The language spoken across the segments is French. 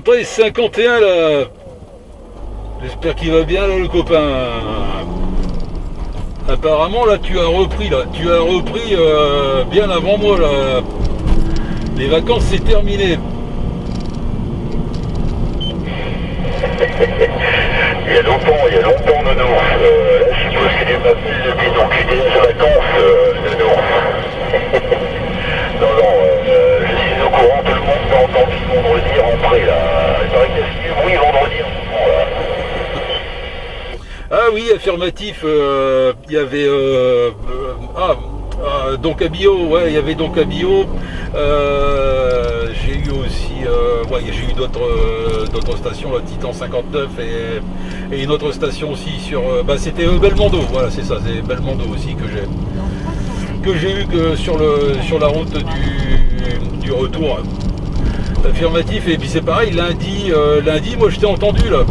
73 51 là. J'espère qu'il va bien là le copain. Apparemment là tu as repris bien avant moi là. Les vacances c'est terminé. Il y a longtemps Nounours. Là je suppose que tu m'appelles depuis ton QTS de vacances, Nounours. Non, je suis au courant, tout le monde m'a entendu vendredi rentrer là. Il paraît qu'il y a du bruit vendredi en ce moment là. Ah oui, affirmatif, il y avait donc à Bio, ouais, il y avait donc à Bio. J'ai eu aussi j'ai eu d'autres stations, le Titan 59 et une autre station aussi sur c'était Belmondo, voilà c'est ça, c'est Belmondo aussi que j'ai eu sur la route du retour. Affirmatif, et puis c'est pareil, lundi moi je t'ai entendu là,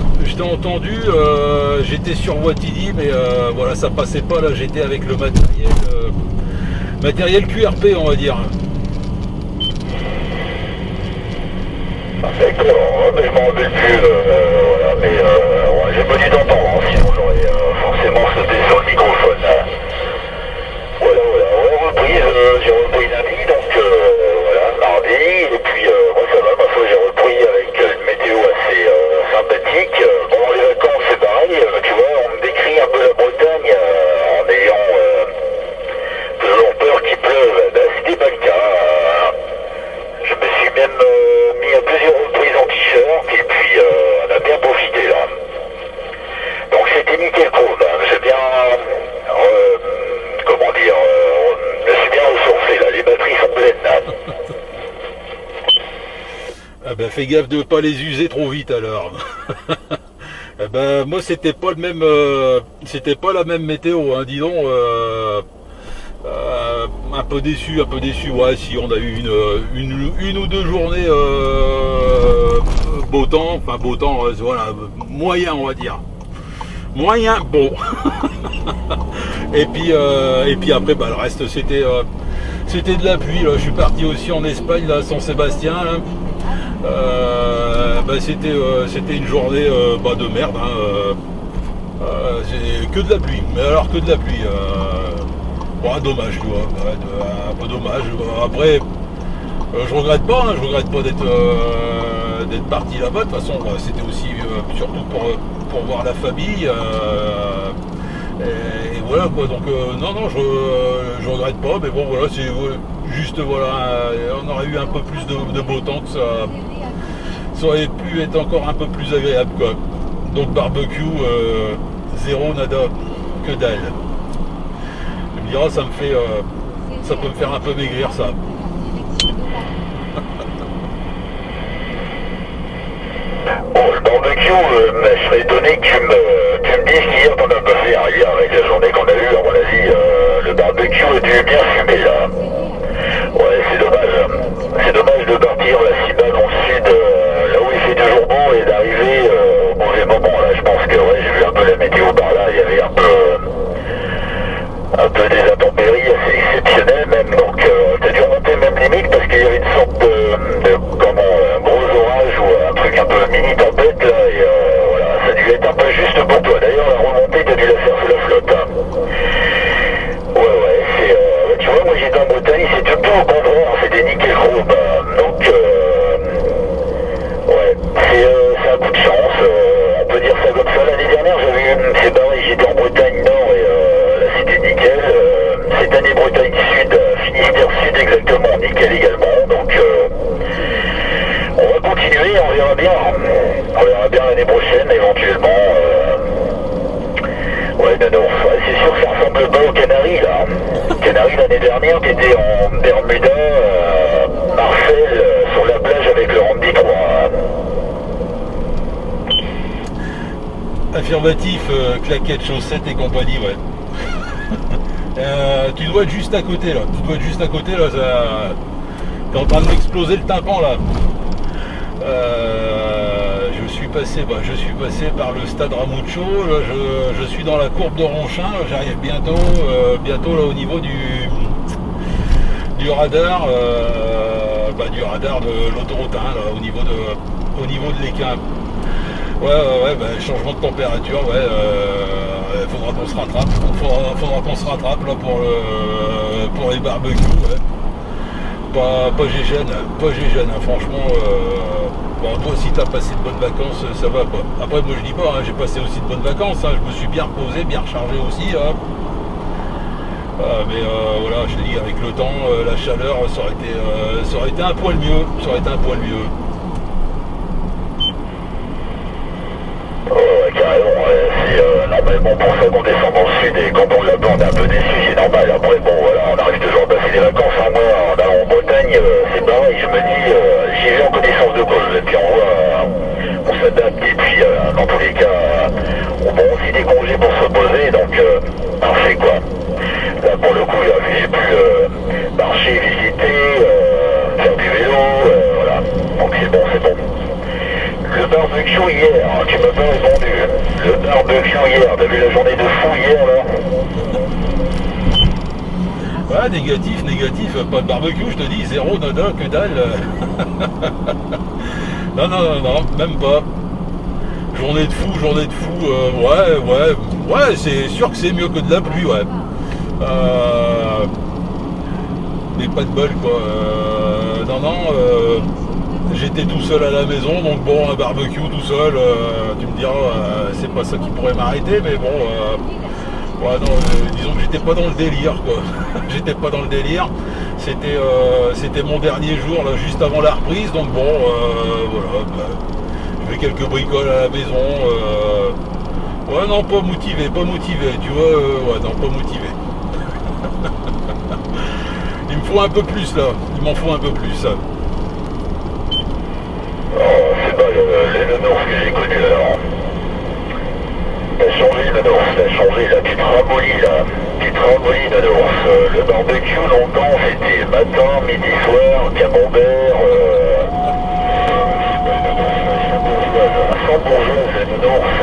j'étais sur Watidi, mais voilà ça passait pas là, j'étais avec le matériel QRP on va dire. D'accord, mais je m'en rappelle plus, voilà, mais ouais, j'ai pas dû t'entendre, hein, sinon j'aurais forcément sauté sur le microphone. Hein. Voilà, j'ai repris lundi, donc voilà, mardi, et puis moi ça va, ma foi j'ai repris avec une météo assez sympathique. Pendant les vacances c'est pareil, tu vois, on me décrit un peu la Bretagne en ayant toujours peur qu'il pleuve, c'était pas le cas. Je me suis même mis à plusieurs reprises en t-shirt et puis on a bien profité là. Donc c'était nickel cool, hein. J'ai bien, je suis bien ressourcé là, les batteries sont pleines là. Ah ben fais gaffe de pas les user trop vite alors. Eh ben moi c'était pas la même météo, hein, dis donc. Un peu déçu, ouais, si on a eu une ou deux journées beau temps, voilà, moyen on va dire. Moyen, bon. et puis après le reste c'était de la pluie, là. Je suis parti aussi en Espagne, là, à San Sébastien, là. C'était une journée de merde, hein. C'est que de la pluie, mais alors que de la pluie. Dommage, tu vois, un peu dommage. Après, je regrette pas d'être parti là-bas. De toute façon, c'était aussi surtout pour voir la famille. Et voilà quoi. Donc non, je regrette pas. Mais bon, voilà, c'est juste on aurait eu un peu plus de beau temps, que ça aurait pu être encore un peu plus agréable quoi. Donc barbecue, zéro nada, que dalle. Ça peut me faire un peu maigrir ça. Bon, le barbecue, je serais étonné que tu me dises qu'hier t'en as pas fait un hier avec la journée qu'on a eue, à mon avis, le barbecue a dû bien fumer là. Ouais, c'est dommage. C'est dommage de partir là si bas dans le sud, là où il fait toujours bon, et d'arriver au mauvais moment là. Je pense que ouais, j'ai vu un peu la météo par là, il y avait un peu des intempéries assez exceptionnelles même, donc t'as dû remonter même limite parce qu'il y avait une sorte de un gros orage ou un truc un peu mini tempête là, et voilà, ça a dû être un peu juste pour toi. D'ailleurs la remontée t'as dû la faire sous la flotte. Hein. Ouais, c'est tu vois, moi j'étais en Bretagne, c'est tout au contraire, c'était nickel gros, donc ouais, c'est un coup de chance, on peut dire ça comme ça. L'année dernière c'est pareil, j'étais en Bretagne Nord et là c'était nickel. Cette année Bretagne Sud, Finistère Sud exactement, nickel également. Donc on va continuer, on verra bien. On verra bien l'année prochaine éventuellement. Ouais, c'est sûr que ça ressemble pas aux Canaries là. Canaries l'année dernière, t'étais en Bermuda, Marseille, sur la plage avec le Randy 3. Affirmatif, claquettes, chaussettes et compagnie, ouais. Tu dois être juste à côté là. T'es en train de m'exploser le tympan là. Je suis passé par le stade Ramucho. Là, je suis dans la courbe de Ronchin. J'arrive bientôt là au niveau du radar, du radar de l'autoroute 1, là, au au niveau de l'équin. Ouais, changement de température, ouais, faudra qu'on se rattrape. Faudra qu'on se rattrape là pour les barbecues, ouais. Pas gégène, hein, franchement. Bon, toi aussi t'as passé de bonnes vacances, ça va quoi. Après moi je dis pas, hein, j'ai passé aussi de bonnes vacances, hein, je me suis bien reposé, bien rechargé aussi. Hein. Mais voilà, je te dis, avec le temps, la chaleur, ça aurait été un poil mieux. Ça aurait été un poil mieux. Ouais, carrément, ouais. C'est normalement pour ça qu'on descend dans le sud et quand on l'a pas, on est un peu déçu, c'est normal. Après, bon, voilà, on arrive toujours à passer des vacances. Hein. Moi, en Bretagne, c'est pareil, je me dis, j'y vais en connaissance de cause. Et puis on voit, on s'adapte et puis dans tous les cas, on prend aussi des congés pour se reposer, donc parfait quoi. Là, pour le coup, j'ai pu marcher, visiter, faire du vélo, voilà. Donc c'est bon, c'est bon. Le barbecue hier, tu m'as pas répondu. Le barbecue hier, t'as vu la journée de fou hier là? Ouais, négatif, pas de barbecue, je te dis, zéro, nada, que dalle. non, même pas. Journée de fou, ouais, c'est sûr que c'est mieux que de la pluie, ouais. Mais pas de bol quoi. J'étais tout seul à la maison, donc bon, un barbecue tout seul, tu me diras, c'est pas ça qui pourrait m'arrêter, mais bon, ouais, non, disons que j'étais pas dans le délire quoi. J'étais pas dans le délire. C'était mon dernier jour là, juste avant la reprise, donc bon, voilà, je fais quelques bricoles à la maison. Ouais, non, pas motivé, tu vois, ouais, non, pas motivé. Il me faut un peu plus là, il m'en faut un peu plus. Oh, c'est pas les nounours que j'ai connus alors. T'as changé le nounours, t'as changé là, tu te ramollis là. Tu te ramollis nounours. Le barbecue longtemps c'était matin, midi, soir, camembert, sans bourgeoise, le nounours.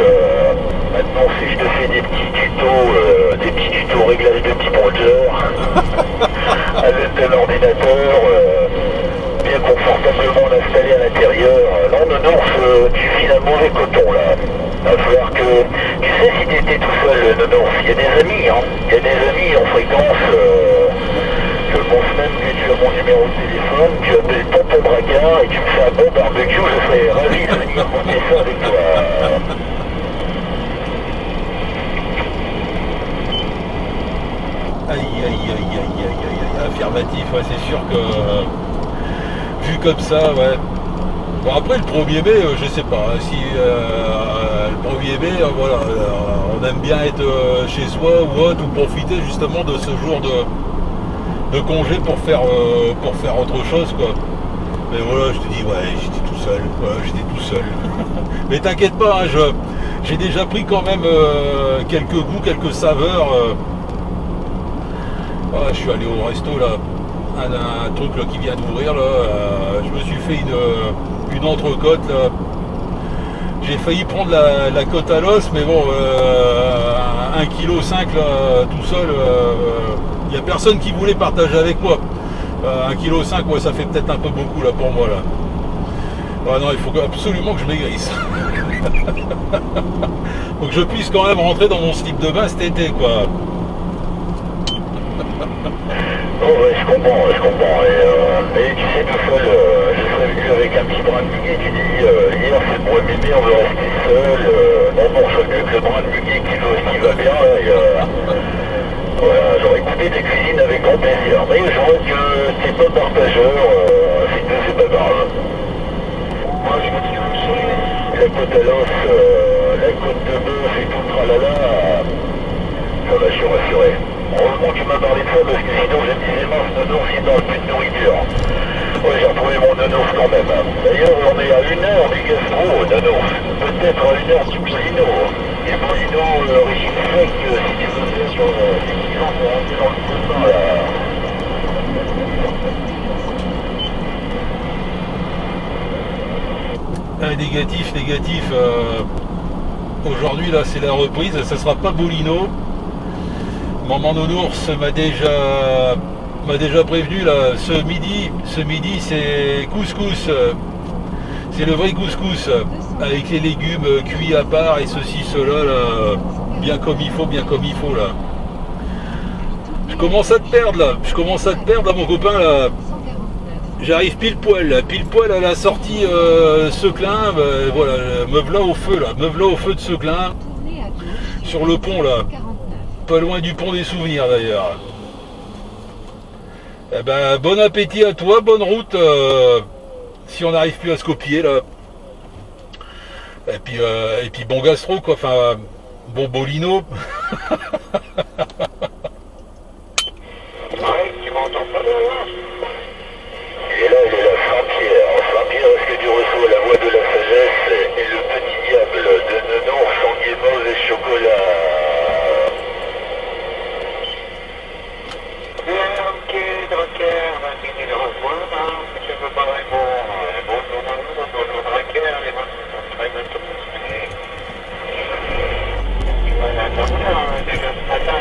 Maintenant si je te fais des petits tutos réglage de petits bronzers à l'aide de l'ordinateur, bien confortablement installé à l'intérieur. Non, nounours, tu files un mauvais coton là. Il va falloir que... Tu sais si tu étais tout seul, nounours, il y a des amis, hein. Il y a des amis en fréquence. Je pense même que tu as mon numéro de téléphone, tu appelles Tonton Bracard et tu me fais un bon barbecue, je serais ravi de venir goûter ça avec toi. Aïe, affirmatif, ouais, c'est sûr que vu comme ça, ouais. Bon après le 1er mai, je sais pas, si le 1er mai, voilà, on aime bien être chez soi ou autre, ou profiter justement de ce jour de congé pour faire autre chose quoi. Mais voilà, je te dis, ouais, j'étais tout seul, Mais t'inquiète pas, hein, j'ai déjà pris quand même quelques goûts, quelques saveurs. Je suis allé au resto là, un truc là, qui vient d'ouvrir là, je me suis fait une entrecôte là. J'ai failli prendre la côte à l'os, mais bon, 1,5 kg là, tout seul, il n'y a personne qui voulait partager avec moi. 1,5 kg, ouais, ça fait peut-être un peu beaucoup là pour moi là. Ah non, il faut absolument que je maigrisse. Faut que je puisse quand même rentrer dans mon slip de bain cet été quoi. Oh ouais, je comprends. Et tu sais, tout seul, je serais venu avec un petit brin de muguet, tu dis, hier c'est le 1er mai, on veut rester seul. Non, je serais mieux que le brin de muguet qui va bien, là, et voilà, j'aurais écouté tes cuisines avec grand plaisir. Mais je vois que t'es pas partageur, c'est pas grave. Moi, je me suis couché, la côte à l'os, la côte de bœuf et tout le tralala, ça va, je suis rassuré. Heureusement que tu m'as parlé de ça parce que sinon je me disais mince, nounours il n'a plus de nourriture. Ouais, j'ai retrouvé mon nounours quand même. D'ailleurs on est à 1 heure du gastro, nounours. Peut-être à 1 heure du boulino. Et boulino régime sec, si tu veux bien sur les kilos pour rentrer dans le copain là. Négatif. Aujourd'hui là c'est la reprise, ça sera pas boulino. Maman Nounours m'a déjà prévenu là, ce midi c'est couscous. C'est le vrai couscous, avec les légumes cuits à part et ceci, cela, là, bien comme il faut, là. Je commence à te perdre, là. Je commence à te perdre, là, mon copain, là. J'arrive pile poil à la sortie Seclin, voilà, me voilà au feu, là. Me voilà au feu de Seclin, sur le pont, là. Pas loin du pont des souvenirs, d'ailleurs. Eh ben, bon appétit à toi, bonne route, si on n'arrive plus à se copier, là. Et puis bon gastro, quoi, enfin, bon bolino. Ouais, tu m'entends pas là? Et là, il est la Saint-Pierre. Saint-Pierre, est-ce que tu reçois la voix de la sagesse et le petit diable de Nenon, sanguine mauve et chocolat? Ok, Drucker, merci de rejoindre, hein. Je peux pas répondre. Bonjour, Drucker, les bonnes sont très bientôt. Voilà, déjà ce matin,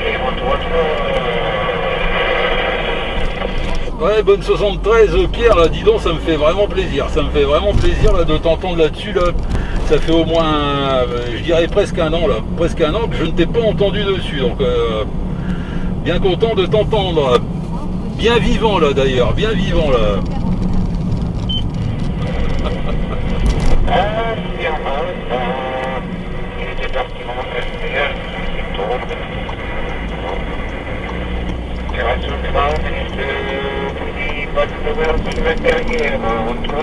et Ouais, bonne 73, Pierre, là, dis donc, ça me fait vraiment plaisir. Ça me fait vraiment plaisir, là, de t'entendre là-dessus, là. Ça fait au moins, je dirais presque un an, là. Presque un an que je ne t'ai pas entendu dessus, donc... bien content de t'entendre. Bien vivant là d'ailleurs, bien vivant là. Il était parti mon frère, il tombe. Il reste au crâne, et je vous dis pas de nouvelles sur la carrière. Entre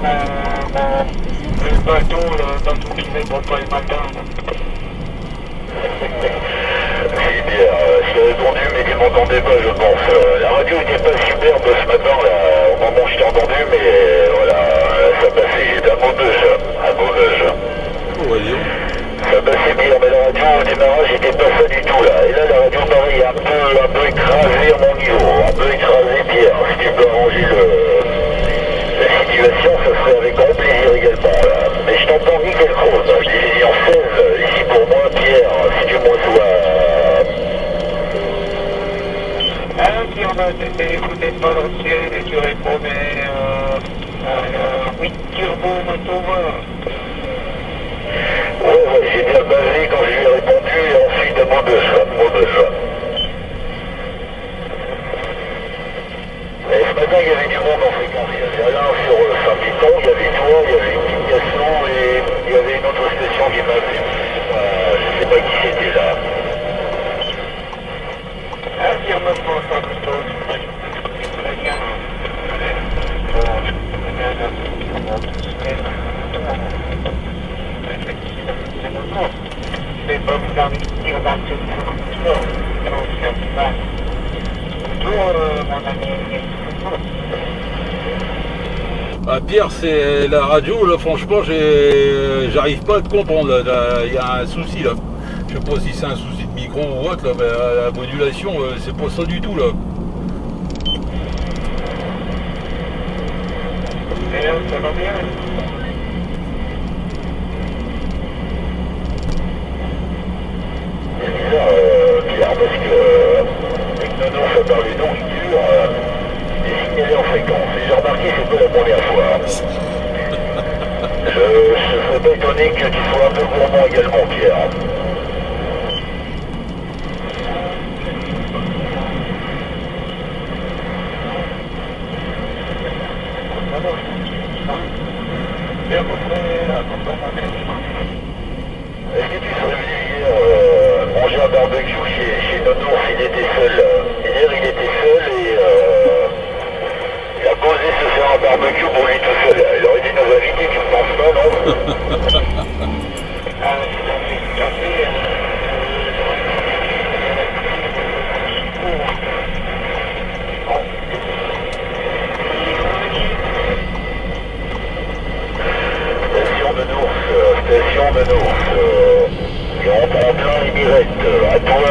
le bateau, dans tout qui met pour pas le matin. Oui, bien, j'ai répondu, mais tu m'entendais pas, je pense. La radio était pas superbe ce matin, là, au moment où je t'ai entendu, mais voilà, ça passait, j'étais à Maubeuge, Oh, voyons. Ça passait bien, mais la radio au démarrage était pas ça du tout, là. Et là, la radio, pareil, un peu écrasée à mon niveau, un peu écrasée, Pierre. Si tu peux arranger la situation, ça serait avec grand plaisir également, là. Mais je t'entends nickel cross, je l'ai dit en 16, ici pour moi, Pierre, si tu me reçois. Si on a été écouté par l'ancienne et tu répondais oui, turbo, moto, ouais, j'ai bien basé quand je lui ai répondu et ensuite à Maubeuge. Et ce matin, il y avait du monde en fréquence. Il y avait rien sur Saint-Piton, il y avait toi, il y avait une indication et il y avait une autre station qui m'a appelé. Je sais pas qui c'était là. Affirme-moi ça plutôt. C'est pas vous investir dans ce mon ami. Ah, Pierre, c'est la radio, là, franchement, j'arrive pas à te comprendre. Il y a un souci là. Je sais pas si c'est un souci de micro ou autre, là, mais la modulation, c'est pas ça du tout là. Et là, ça va bien? C'est bizarre, Pierre, parce que avec Nono, ça parlait donc dur, il est signalé en fréquence. Et j'ai remarqué, c'est pas la première fois. Je serais pas étonné que tu sois un peu gourmand également, Pierre. Est-ce que tu serais venu hier manger un barbecue chez Nono s'il était seul? Hier il était seul et il a posé se faire un barbecue pour lui tout seul. Il aurait dû nous inviter, tu ne penses pas, non? Station de Nours, et on prend plein et direct, à toi.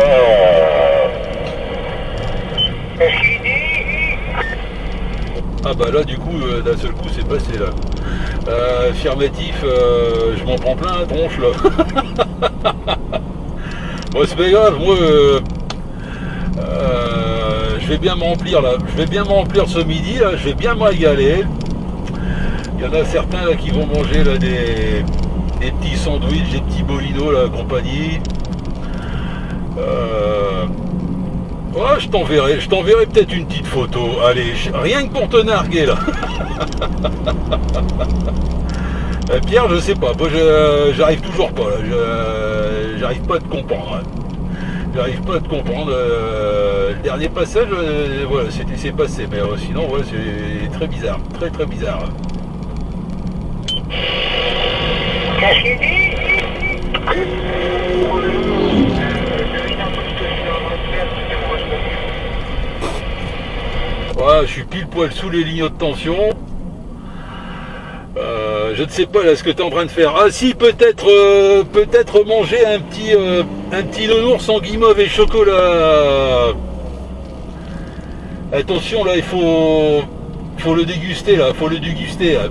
Ah bah là du coup d'un seul coup c'est passé là. Affirmatif, je m'en prends plein la tronche là. Bon c'est pas grave, moi je vais bien me remplir là. Je vais bien me remplir ce midi là, je vais bien me régaler. Il y en a certains là qui vont manger là, des petits sandwichs, des petits bolinos, la compagnie. Ouais, je t'enverrai peut-être une petite photo. Allez, rien que pour te narguer là. Pierre, je sais pas, moi j'arrive toujours pas, j'arrive pas à te comprendre. J'arrive pas à te comprendre. Le dernier passage, voilà, c'est passé, mais sinon, voilà, c'est très bizarre, très très bizarre. Qu'est-ce qu'il dit? Voilà, je suis pile poil sous les lignes de tension. Je ne sais pas là ce que tu es en train de faire. Ah si, peut-être manger un petit nounours en guimauve et chocolat. Attention là, il faut le déguster là, faut le déguster là.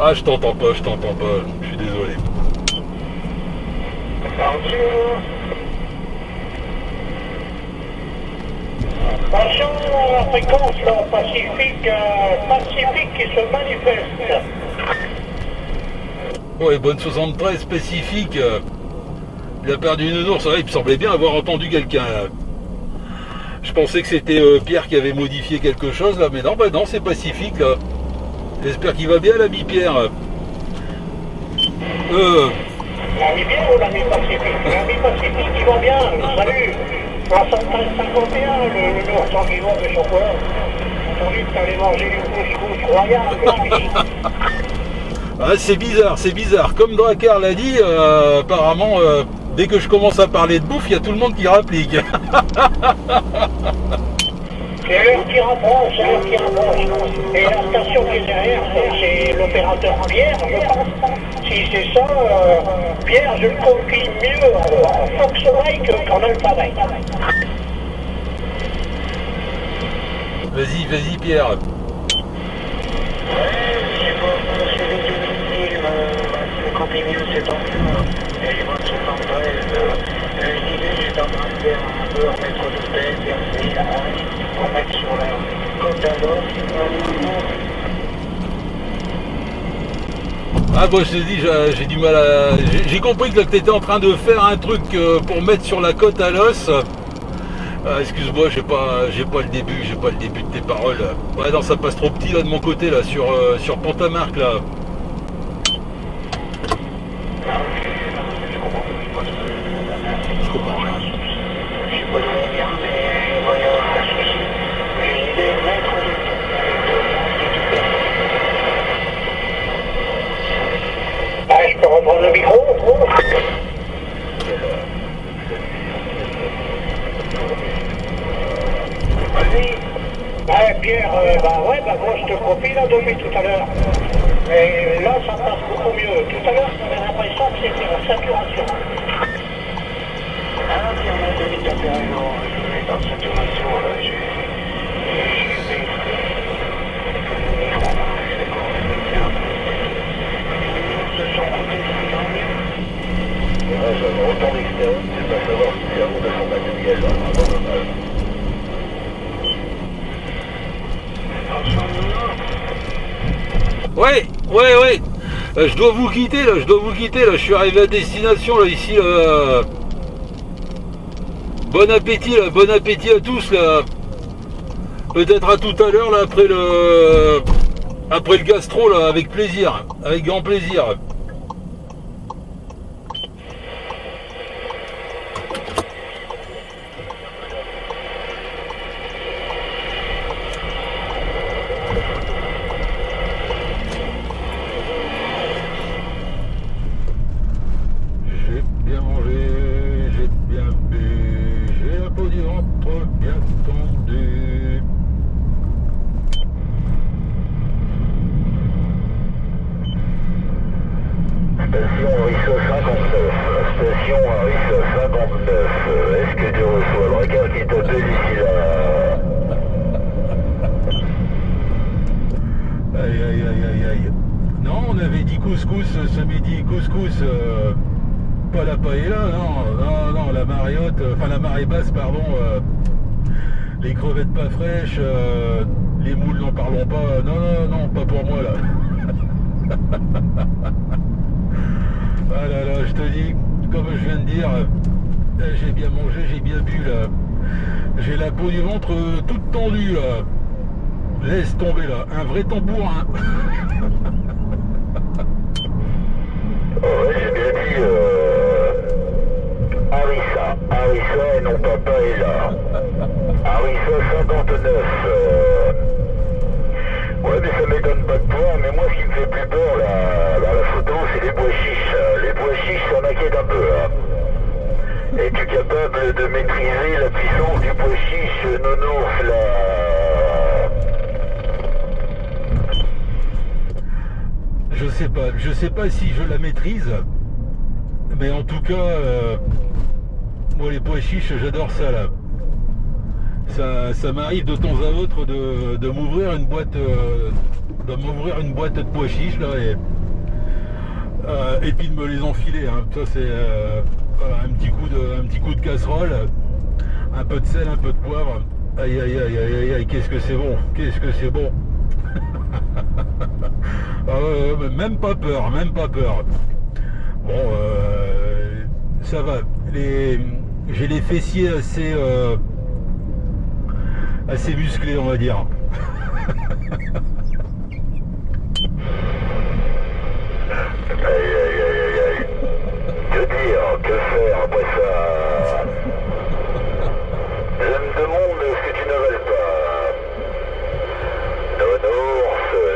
Ah, je t'entends pas, je suis désolé. Attention à la fréquence là, pacifique qui se manifeste. Ouais, bonne 73 spécifique. Il a perdu une nounours, il me semblait bien avoir entendu quelqu'un là. Je pensais que c'était Pierre qui avait modifié quelque chose là, mais non, bah non, c'est pacifique là. J'espère qu'il va bien l'ami Pierre. L'ami bien ou l'ami pacifique? L'ami pacifique, il va bien, salut. 73-51, le nounours en guimauve de chocolat. J'ai entendu que t'allais manger du couscous royal, l'ami. Ah, c'est bizarre. Comme Drakkar l'a dit, apparemment, dès que je commence à parler de bouffe, il y a tout le monde qui rapplique. C'est l'heure qui rapproche, Et la station qui est derrière, c'est l'opérateur Pierre, je pense. Si c'est ça, Pierre, je le confie mieux en Fox-Mike qu'en Alpha-Mike. Vas-y, Pierre. Ah bon, je te dis, j'ai du mal à... J'ai compris que tu étais en train de faire un truc pour mettre sur la côte à l'os. Excuse-moi, j'ai pas le début de tes paroles. Ouais, non, ça passe trop petit là de mon côté là sur Pont-à-Marc là. Je comprends rien. Je peux reprendre le micro? Pierre, moi je te copie là depuis tout à l'heure. Et là ça passe beaucoup mieux. Tout à l'heure j'avais l'impression que c'était la saturation. Pierre, mon David, t'as fait raison, je vais dans saturation, j'avais autant d'expérience, c'est pas savoir si c'est un de son matériel, Ouais. Je dois vous quitter là, je suis arrivé à destination là, ici là. Bon appétit à tous là. Peut-être à tout à l'heure là, après le gastro là, avec grand plaisir. Couscous ce midi, couscous. pas la paella, non, la marée haute, enfin la marée basse, pardon, les crevettes pas fraîches, les moules n'en parlons pas, non, pas pour moi là. Ah là là, je te dis, comme je viens de dire, j'ai bien mangé, j'ai bien bu là. J'ai la peau du ventre toute tendue là. Laisse tomber là, un vrai tambourin. Ouais, j'ai bien dit harissa et non pas paella. Harissa 59. Ouais, mais ça m'étonne pas de toi, mais moi ce qui me fait plus peur là, dans la photo, c'est les bois chiches. Les bois chiches, ça m'inquiète un peu. Hein. Es-tu capable de maîtriser la puissance du bois chiche nounours là? Je sais pas si je la maîtrise, mais en tout cas, moi les pois chiches, j'adore ça là. Ça m'arrive de temps à autre de m'ouvrir une boîte, de pois chiches là et puis de me les enfiler. Hein. Ça c'est un petit coup de casserole, un peu de sel, un peu de poivre. Aïe aïe aïe aïe aïe, qu'est-ce que c'est bon, Ah ouais, même pas peur. Bon, ça va. J'ai les fessiers assez musclés, on va dire. Aïe. Que dire, que faire après ça? Je me demande ce que tu n'avales pas.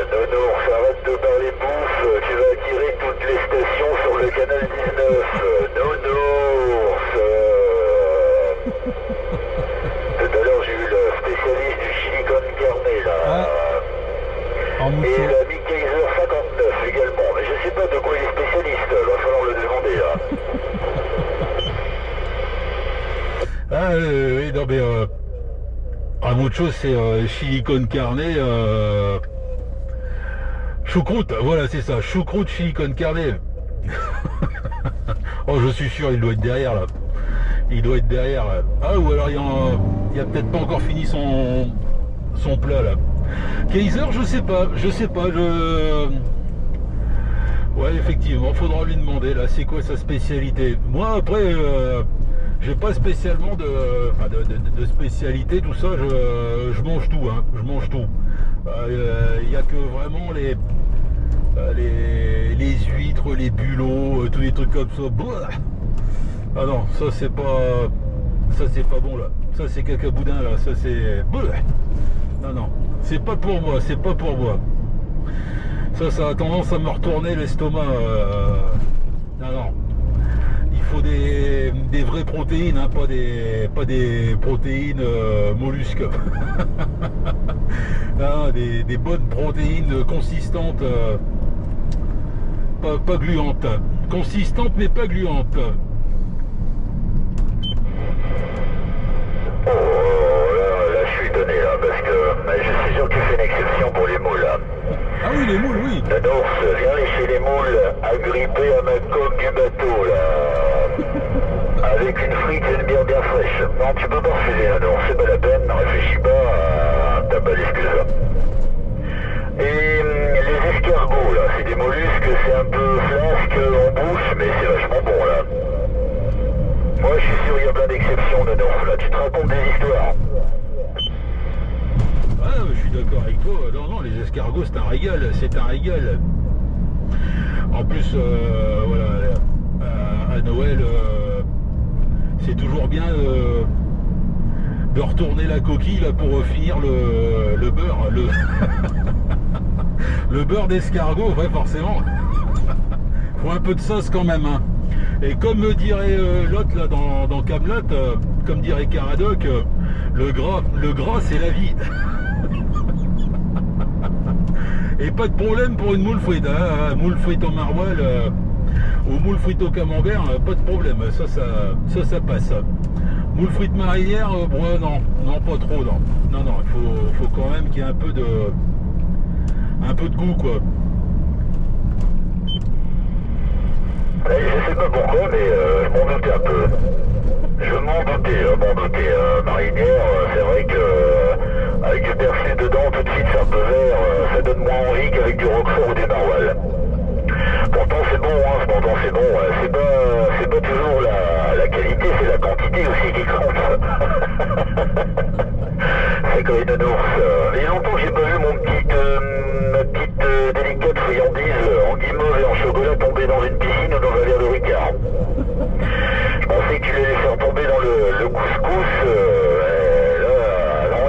Nounours, arrête de parler bouffe, tu vas attirer toutes les stations sur le canal 19. Nounours. Tout à l'heure j'ai eu le spécialiste du chili con carne là. Et l'ami Kaiser 59 également, mais je sais pas de quoi il est spécialiste, va falloir le demander là. Ah oui, non mais un autre chose c'est chili con carne, choucroute, voilà c'est ça, choucroute chili con carne. Oh je suis sûr il doit être derrière là. Ah ou alors il a peut-être pas encore fini son plat là. Kaiser je sais pas, ouais effectivement, faudra lui demander là c'est quoi sa spécialité. Moi après j'ai pas spécialement de spécialité, tout ça, je mange tout, hein, il y a que vraiment les huîtres, les bulots, tous les trucs comme ça. Ah non, ça c'est pas bon là. Ça c'est cacaboudin là, ça c'est... Non, c'est pas pour moi. Ça a tendance à me retourner l'estomac. Non. Il faut des vraies protéines, hein, pas des protéines mollusques. Non, des bonnes protéines consistantes, pas gluantes. Consistantes mais pas gluantes. Là je suis étonné là, parce que je suis sûr que tu fais une exception pour les moules là. Ah oui, les moules, oui. Nounours, viens lécher les moules, agrippés à ma coque du bateau là. Avec une frite et une bière bien fraîche. Non, tu peux pas refuser, Nounours, c'est pas la peine, réfléchis pas, t'as pas d'excuses là. Et les escargots là, c'est des mollusques, c'est un peu flasque en bouche, mais c'est vachement bon là. Moi je suis sûr il y a plein d'exceptions, Nounours, là, tu te racontes des histoires. Ah, je suis d'accord avec toi. Non, les escargots, c'est un régal. En plus, voilà, à Noël, c'est toujours bien de retourner la coquille là pour finir le beurre, le beurre d'escargot, ouais, forcément. Faut un peu de sauce quand même, hein. Et comme me dirait l'autre là dans Kaamelott, comme dirait Caradoc, le gras c'est la vie. Et pas de problème pour une moule frite, hein. Moule frite au maroilles ou moule frite au camembert, pas de problème, ça passe. Moule frite marinière, non, pas trop, non, il faut quand même qu'il y ait un peu de goût quoi. Je sais pas pourquoi, mais je m'en doutais un peu. Je m'en doutais. Marinière, c'est vrai que avec du persil dedans, tout de suite c'est un peu vert, ça donne moins envie qu'avec du roquefort ou du narwhal. Pourtant c'est bon, c'est pas toujours la qualité, c'est la quantité aussi qui compte. C'est comme une ours. Il y a longtemps que j'ai pas vu ma petite délicate friandise en guimauve et en chocolat tomber dans une piscine ou dans un verre de Ricard. Je pensais que tu l'allais faire tomber dans le couscous.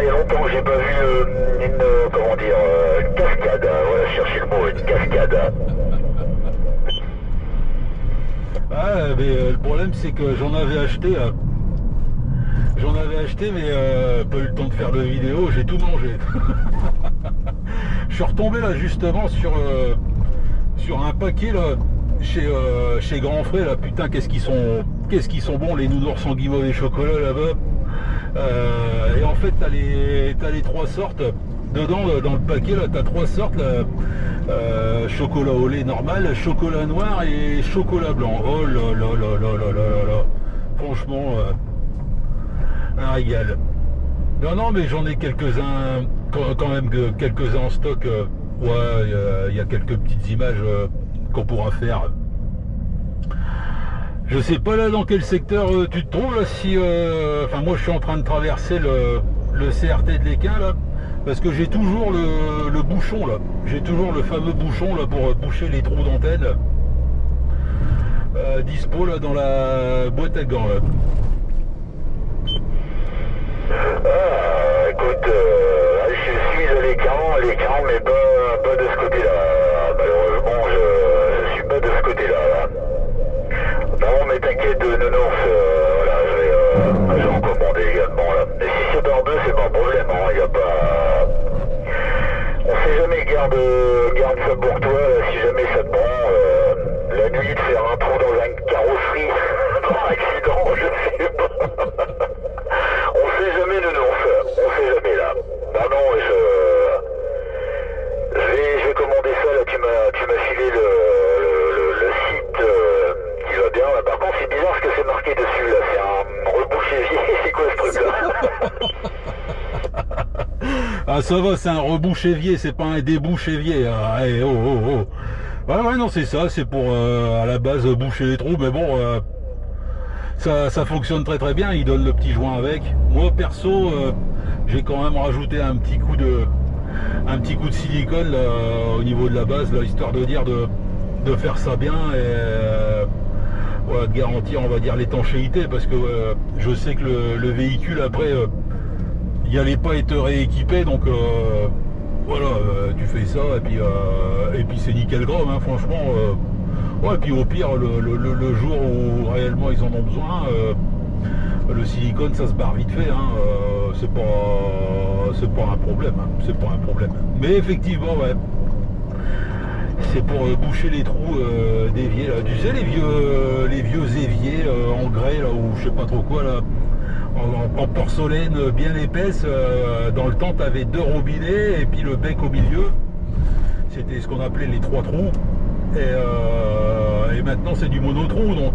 Il y a longtemps que j'ai pas vu une cascade. Voilà, je cherchais le mot, une cascade. Ah, mais le problème c'est que j'en avais acheté mais pas eu le temps de faire de vidéo, j'ai tout mangé. Je suis retombé là justement sur un paquet là chez Grand Frais là, putain qu'est-ce qu'ils sont bons les nounours en guimauve et chocolat là-bas. Et en fait t'as les trois sortes dedans dans le paquet là, t'as trois sortes là, chocolat au lait normal, chocolat noir et chocolat blanc. Oh là là là là là là là, franchement un régal. Non mais j'en ai quelques-uns quand même, quelques-uns en stock. Ouais, il y a quelques petites images qu'on pourra faire. Je sais pas là dans quel secteur tu te trouves là, si enfin moi je suis en train de traverser le CRT de l'Équin là, parce que j'ai toujours le bouchon là, j'ai toujours le fameux bouchon là pour boucher les trous d'antenne dispo là dans la boîte à gants là. Écoute, je suis à l'écran, mais pas de ce côté-là. Malheureusement, je suis pas de ce côté-là. Non, mais t'inquiète, nounours, voilà, je vais en commander également. Là. Et si c'est par deux, c'est pas un problème, hein, y a pas... On sait jamais, garde ça pour toi, là, si jamais ça te prend, la nuit de faire un trou dans une carrosserie, dans un accident, je sais pas. On sait jamais, nounours, on sait jamais là. Non, je vais commander ça là, tu m'as filé le site qui va bien là. Par contre c'est bizarre ce que c'est marqué dessus là, c'est un rebouche évier, c'est quoi ce truc là? Ah ça va, c'est un rebouche évier, c'est pas un débouche évier. Ah, hey, oh. Ouais non c'est ça, c'est pour à la base boucher les trous, mais bon ça fonctionne très bien, il donne le petit joint avec. Moi perso j'ai quand même rajouté un petit coup de silicone là, au niveau de la base là, histoire de dire de faire ça bien et ouais, de garantir on va dire l'étanchéité, parce que je sais que le véhicule après il n'allait pas être rééquipé, donc voilà, tu fais ça et puis c'est nickel gomme hein, franchement. Ouais, et puis au pire le jour où réellement ils en ont besoin, le silicone ça se barre vite fait hein, c'est pas un problème hein, c'est pas un problème, mais effectivement ouais, c'est pour boucher les trous d'évier là, tu sais les vieux éviers en grès là, ou je sais pas trop quoi là, en porcelaine bien épaisse, dans le temps tu avais deux robinets et puis le bec au milieu, c'était ce qu'on appelait les trois trous, et maintenant c'est du monotrou, donc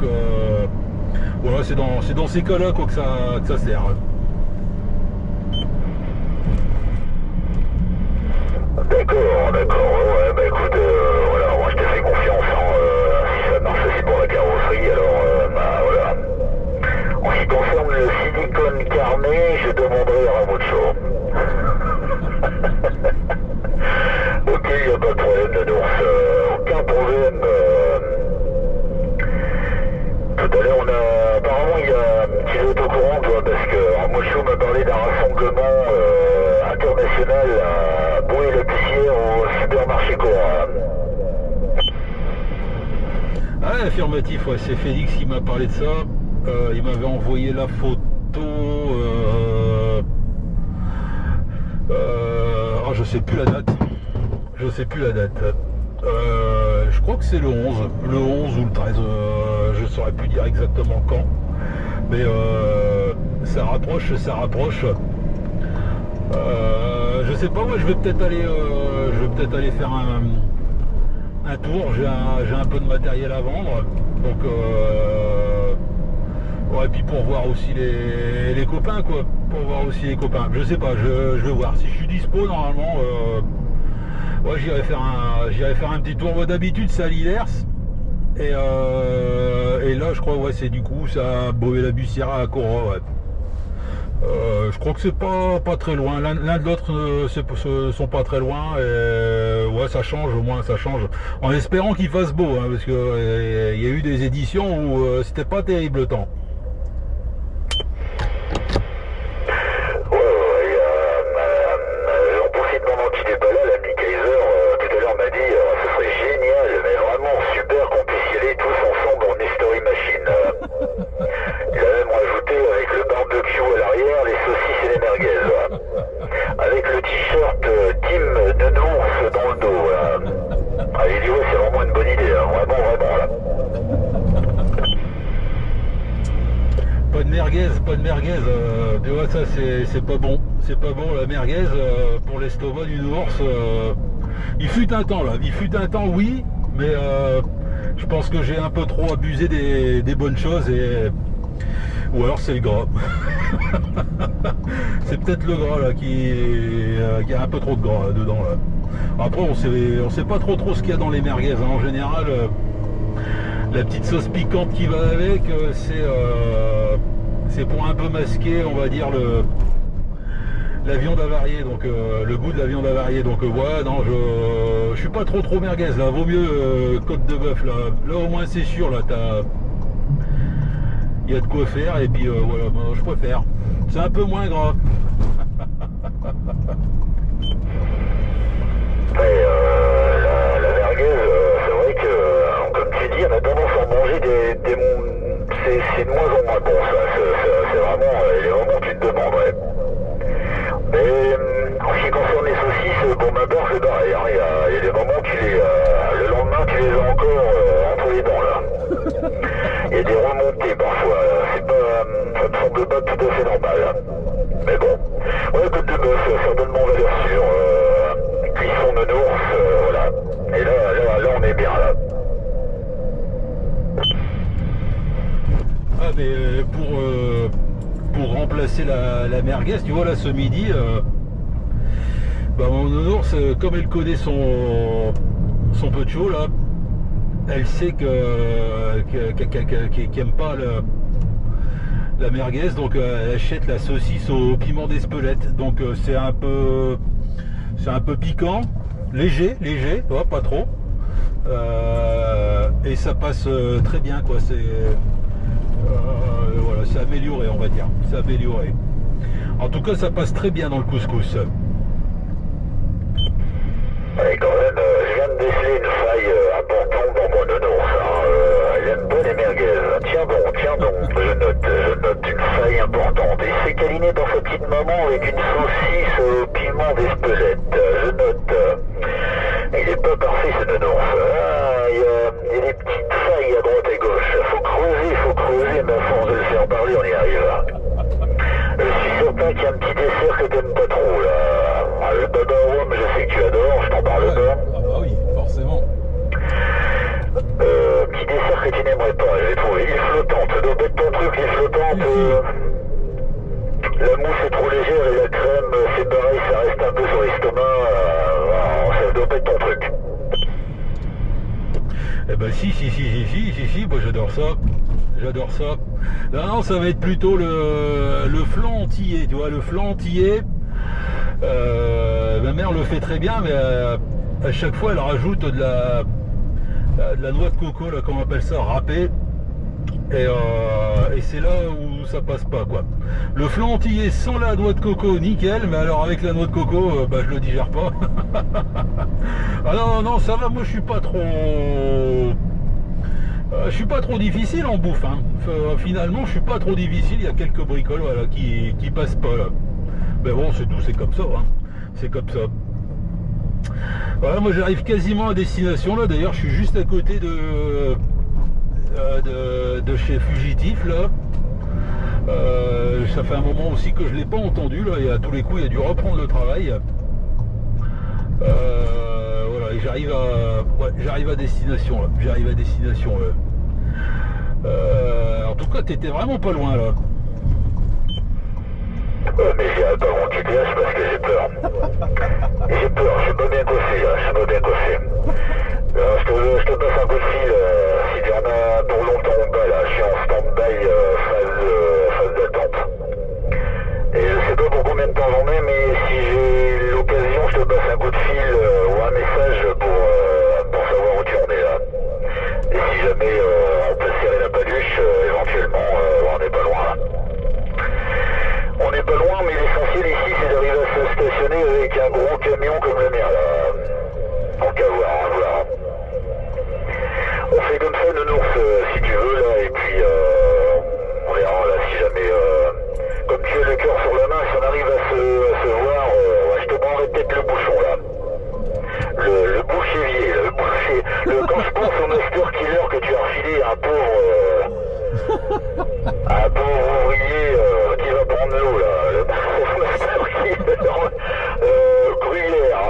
voilà, c'est dans ces cas là quoi, que ça sert. D'accord, ouais, bah écoute, voilà, moi je te fais confiance, hein, si ça marche aussi pour la carrosserie, alors bah voilà. En ce qui concerne le silicone carné, je demanderai à Ramocho. Ok, il n'y a pas de problème, nounours, aucun problème. Tout à l'heure, apparemment il y a un petit autocourant, toi, parce que Ramocho m'a parlé d'un rassemblement international à Boué-la-Pucière au supermarché Cora. Ah, affirmatif, ouais, c'est Félix qui m'a parlé de ça. Il m'avait envoyé la photo. Je sais plus la date. Je crois que c'est le 11 ou le 13. Je saurais plus dire exactement quand. Mais ça rapproche. Je sais pas, moi je vais peut-être aller faire un tour. J'ai un peu de matériel à vendre. Donc ouais, et puis pour voir aussi les copains quoi. Pour voir aussi les copains. Je sais pas, je vais voir. Si je suis dispo normalement, ouais, j'irai faire un petit tour. Moi d'habitude c'est à Lillers. Et là je crois ouais c'est du coup ça Beauvais-la-Bussière à Cora, ouais. Je crois que c'est pas très loin. L'un de l'autre sont pas très loin. Et ouais, ça change, au moins ça change. En espérant qu'il fasse beau, hein, parce que il y a eu des éditions où c'était pas terrible le temps. J'en profite pendant qu'il n'est pas là, l'ami Kaiser, tout à l'heure m'a dit ce serait génial, mais vraiment super qu'on puisse y aller tous ensemble en Mystery Machine. Il a même rajouté avec le barbecue à l'arrière, les saucisses et les merguez. Avec le t-shirt Team Nounours dans le dos. Ah, il dit ouais, c'est vraiment une bonne idée, hein. Vraiment là. Pas de merguez, tu vois ça c'est pas bon. C'est pas bon la merguez pour l'estomac du ours. Il fut un temps oui, mais je pense que j'ai un peu trop abusé des bonnes choses ou alors c'est le gras. C'est peut-être le gras là qui a un peu trop de gras dedans là. Après on sait pas trop ce qu'il y a dans les merguez, hein. En général la petite sauce piquante qui va avec, c'est pour un peu masquer, on va dire, la viande avariée, donc le goût de la viande avariée. Donc ouais, non, je suis pas trop merguez là. Vaut mieux côte de bœuf là. Là au moins c'est sûr, là il y a de quoi faire. Et puis voilà, je préfère. C'est un peu moins gras. La merguez, c'est vrai que, comme tu dis, on a tendance à manger c'est de moins en moins bon, ça. C'est vraiment, il est vraiment une demande, ouais. Mais en ce qui concerne les saucisses, pour ma part, c'est pareil. Il y a des moments le lendemain, tu les as encore entre les dents, là. Il y a des remontées parfois. C'est pas, ça me semble pas tout à fait normal. Mais bon, ouais, côte de bœuf, certainement valeur sûre. Cuisson de ours, voilà. Et là, on est bien là. Ah mais pour remplacer la merguez, tu vois là ce midi, mon nounours, comme elle connaît son pocho là, elle sait qu'elle aime pas la merguez, donc elle achète la saucisse au piment d'Espelette. Donc c'est un peu piquant, léger, pas trop, et ça passe très bien quoi. Voilà, c'est amélioré, on va dire. C'est amélioré. En tout cas, ça passe très bien dans le couscous. Ouais, quand même, je viens de déceler une faille importante dans mon nounours. Elle aime pas les merguez. Tiens donc, je note une faille importante. Il s'est câliné dans sa petite maman avec une saucisse au piment d'Espelette. Je note. Il est pas parfait ce nounours. Il y a des petites failles à droite et gauche. Faut creuser, mais à force de le faire parler, on y arrive. Je suis certain qu'il y a un petit dessert que t'aimes pas trop là. Le baba au rhum, je sais que tu adores, je t'en parle pas. Ah bah oui, forcément. Petit dessert que tu n'aimerais pas, j'ai trouvé. L'île flottante, ça doit être ton truc, l'île flottante. La mousse est trop légère et la crème, c'est pareil, ça reste un peu sur l'estomac. Ça doit pas être ton truc. Eh ben si, moi j'adore ça. Non, ça va être plutôt le flan antillais, tu vois, le flan antillais. Ma mère le fait très bien, mais à chaque fois elle rajoute de la noix de coco, là, comment on appelle ça, râpée. Et c'est là où ça passe pas quoi. Le flan antillais sans la noix de coco, nickel, mais alors avec la noix de coco, je le digère pas. Ah non, ça va, moi je suis pas trop difficile en bouffe, hein. Finalement je suis pas trop difficile, il y a quelques bricoles voilà, qui passent pas là. Mais bon c'est tout, c'est comme ça, hein. C'est comme ça. Voilà, moi j'arrive quasiment à destination là, d'ailleurs je suis juste à côté de chez Fugitif là. Ça fait un moment aussi que je l'ai pas entendu là, et à tous les coups il a dû reprendre le travail. Voilà, et j'arrive à destination là. En tout cas, t'étais vraiment pas loin là. Mais j'irai pas mon GPS parce que j'ai peur. J'ai peur, je suis pas bien coiffé là, je suis pas bien coiffé. Je te passe un coup de fil s'il y en a pour longtemps ou pas là, je suis en stand-by phase d'attente. Et je sais pas pour combien de temps j'en ai, mais si j'ai l'occasion, je te passe un coup de fil ou un message pour savoir où tu en es là. Et si jamais on peut serrer la paluche, éventuellement, on n'est pas loin là. On n'est pas loin, mais l'essentiel ici, c'est d'arriver à se stationner avec un gros camion comme le mien, là. Donc à voir. On fait comme ça, Nounours, si tu veux, là, et puis on verra, là, si jamais... comme tu as le cœur sur la main, si on arrive à se voir, je te prendrai peut-être le bouchon, là. Le bouchévier, le boucher... quand je pense au master killer que tu as refilé à un pauvre ouvrier qui va prendre l'eau là, le master killer Gruyère.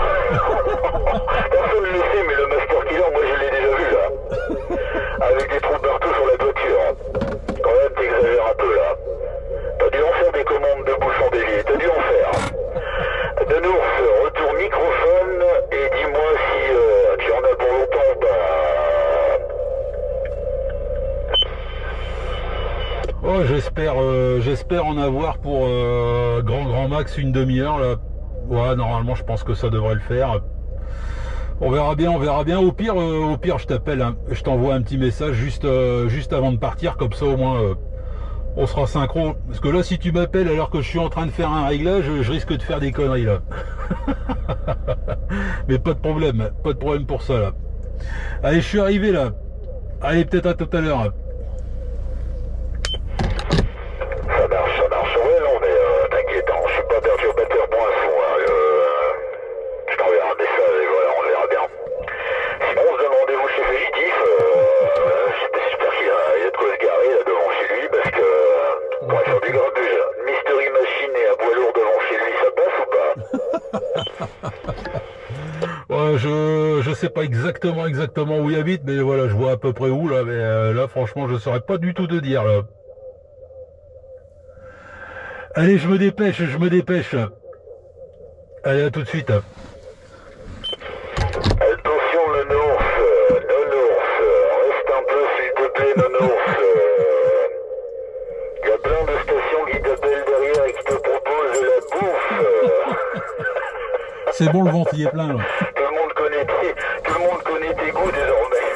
Personne ne le sait, mais le master killer, moi je l'ai déjà vu là, avec des trous partout sur la toiture. Quand même t'exagères un peu là. T'as dû en faire des commandes de bouchons déviés, t'as dû en faire. Nounours, retour microphone et dis-moi si tu en as pour longtemps ou pas. Oh, j'espère en avoir pour grand max une demi-heure là. Ouais, normalement je pense que ça devrait le faire. On verra bien. Au pire je t'appelle, hein. Je t'envoie un petit message juste avant de partir, comme ça au moins on sera synchro. Parce que là, si tu m'appelles alors que je suis en train de faire un réglage, je risque de faire des conneries là. Mais pas de problème pour ça là. Allez, je suis arrivé là. Allez, peut-être à tout à l'heure. Ça marche. Ouais, non, mais t'inquiète, hein, je suis pas perturbateur pour l'instant. Hein, je t'enverrai un message et voilà, on verra bien. Sinon, on se donne rendez-vous chez Fugitif. J'espère qu'il y a de quoi se garer là devant chez lui parce que on va faire du grabuge. Mystery Machine et un poids lourd devant chez lui, ça passe ou pas? Ouais, je sais pas exactement où il habite, mais voilà, je vois à peu près où là. Mais là, franchement, je saurais pas du tout te dire là. Allez, je me dépêche. Allez, à tout de suite. Attention, Nounours, reste un peu s'il te plaît, Nounours. Il y a plein de stations qui t'appellent derrière et qui te proposent de la bouffe. C'est bon, le ventre y est plein là. Tout le monde connaît tes goûts désormais.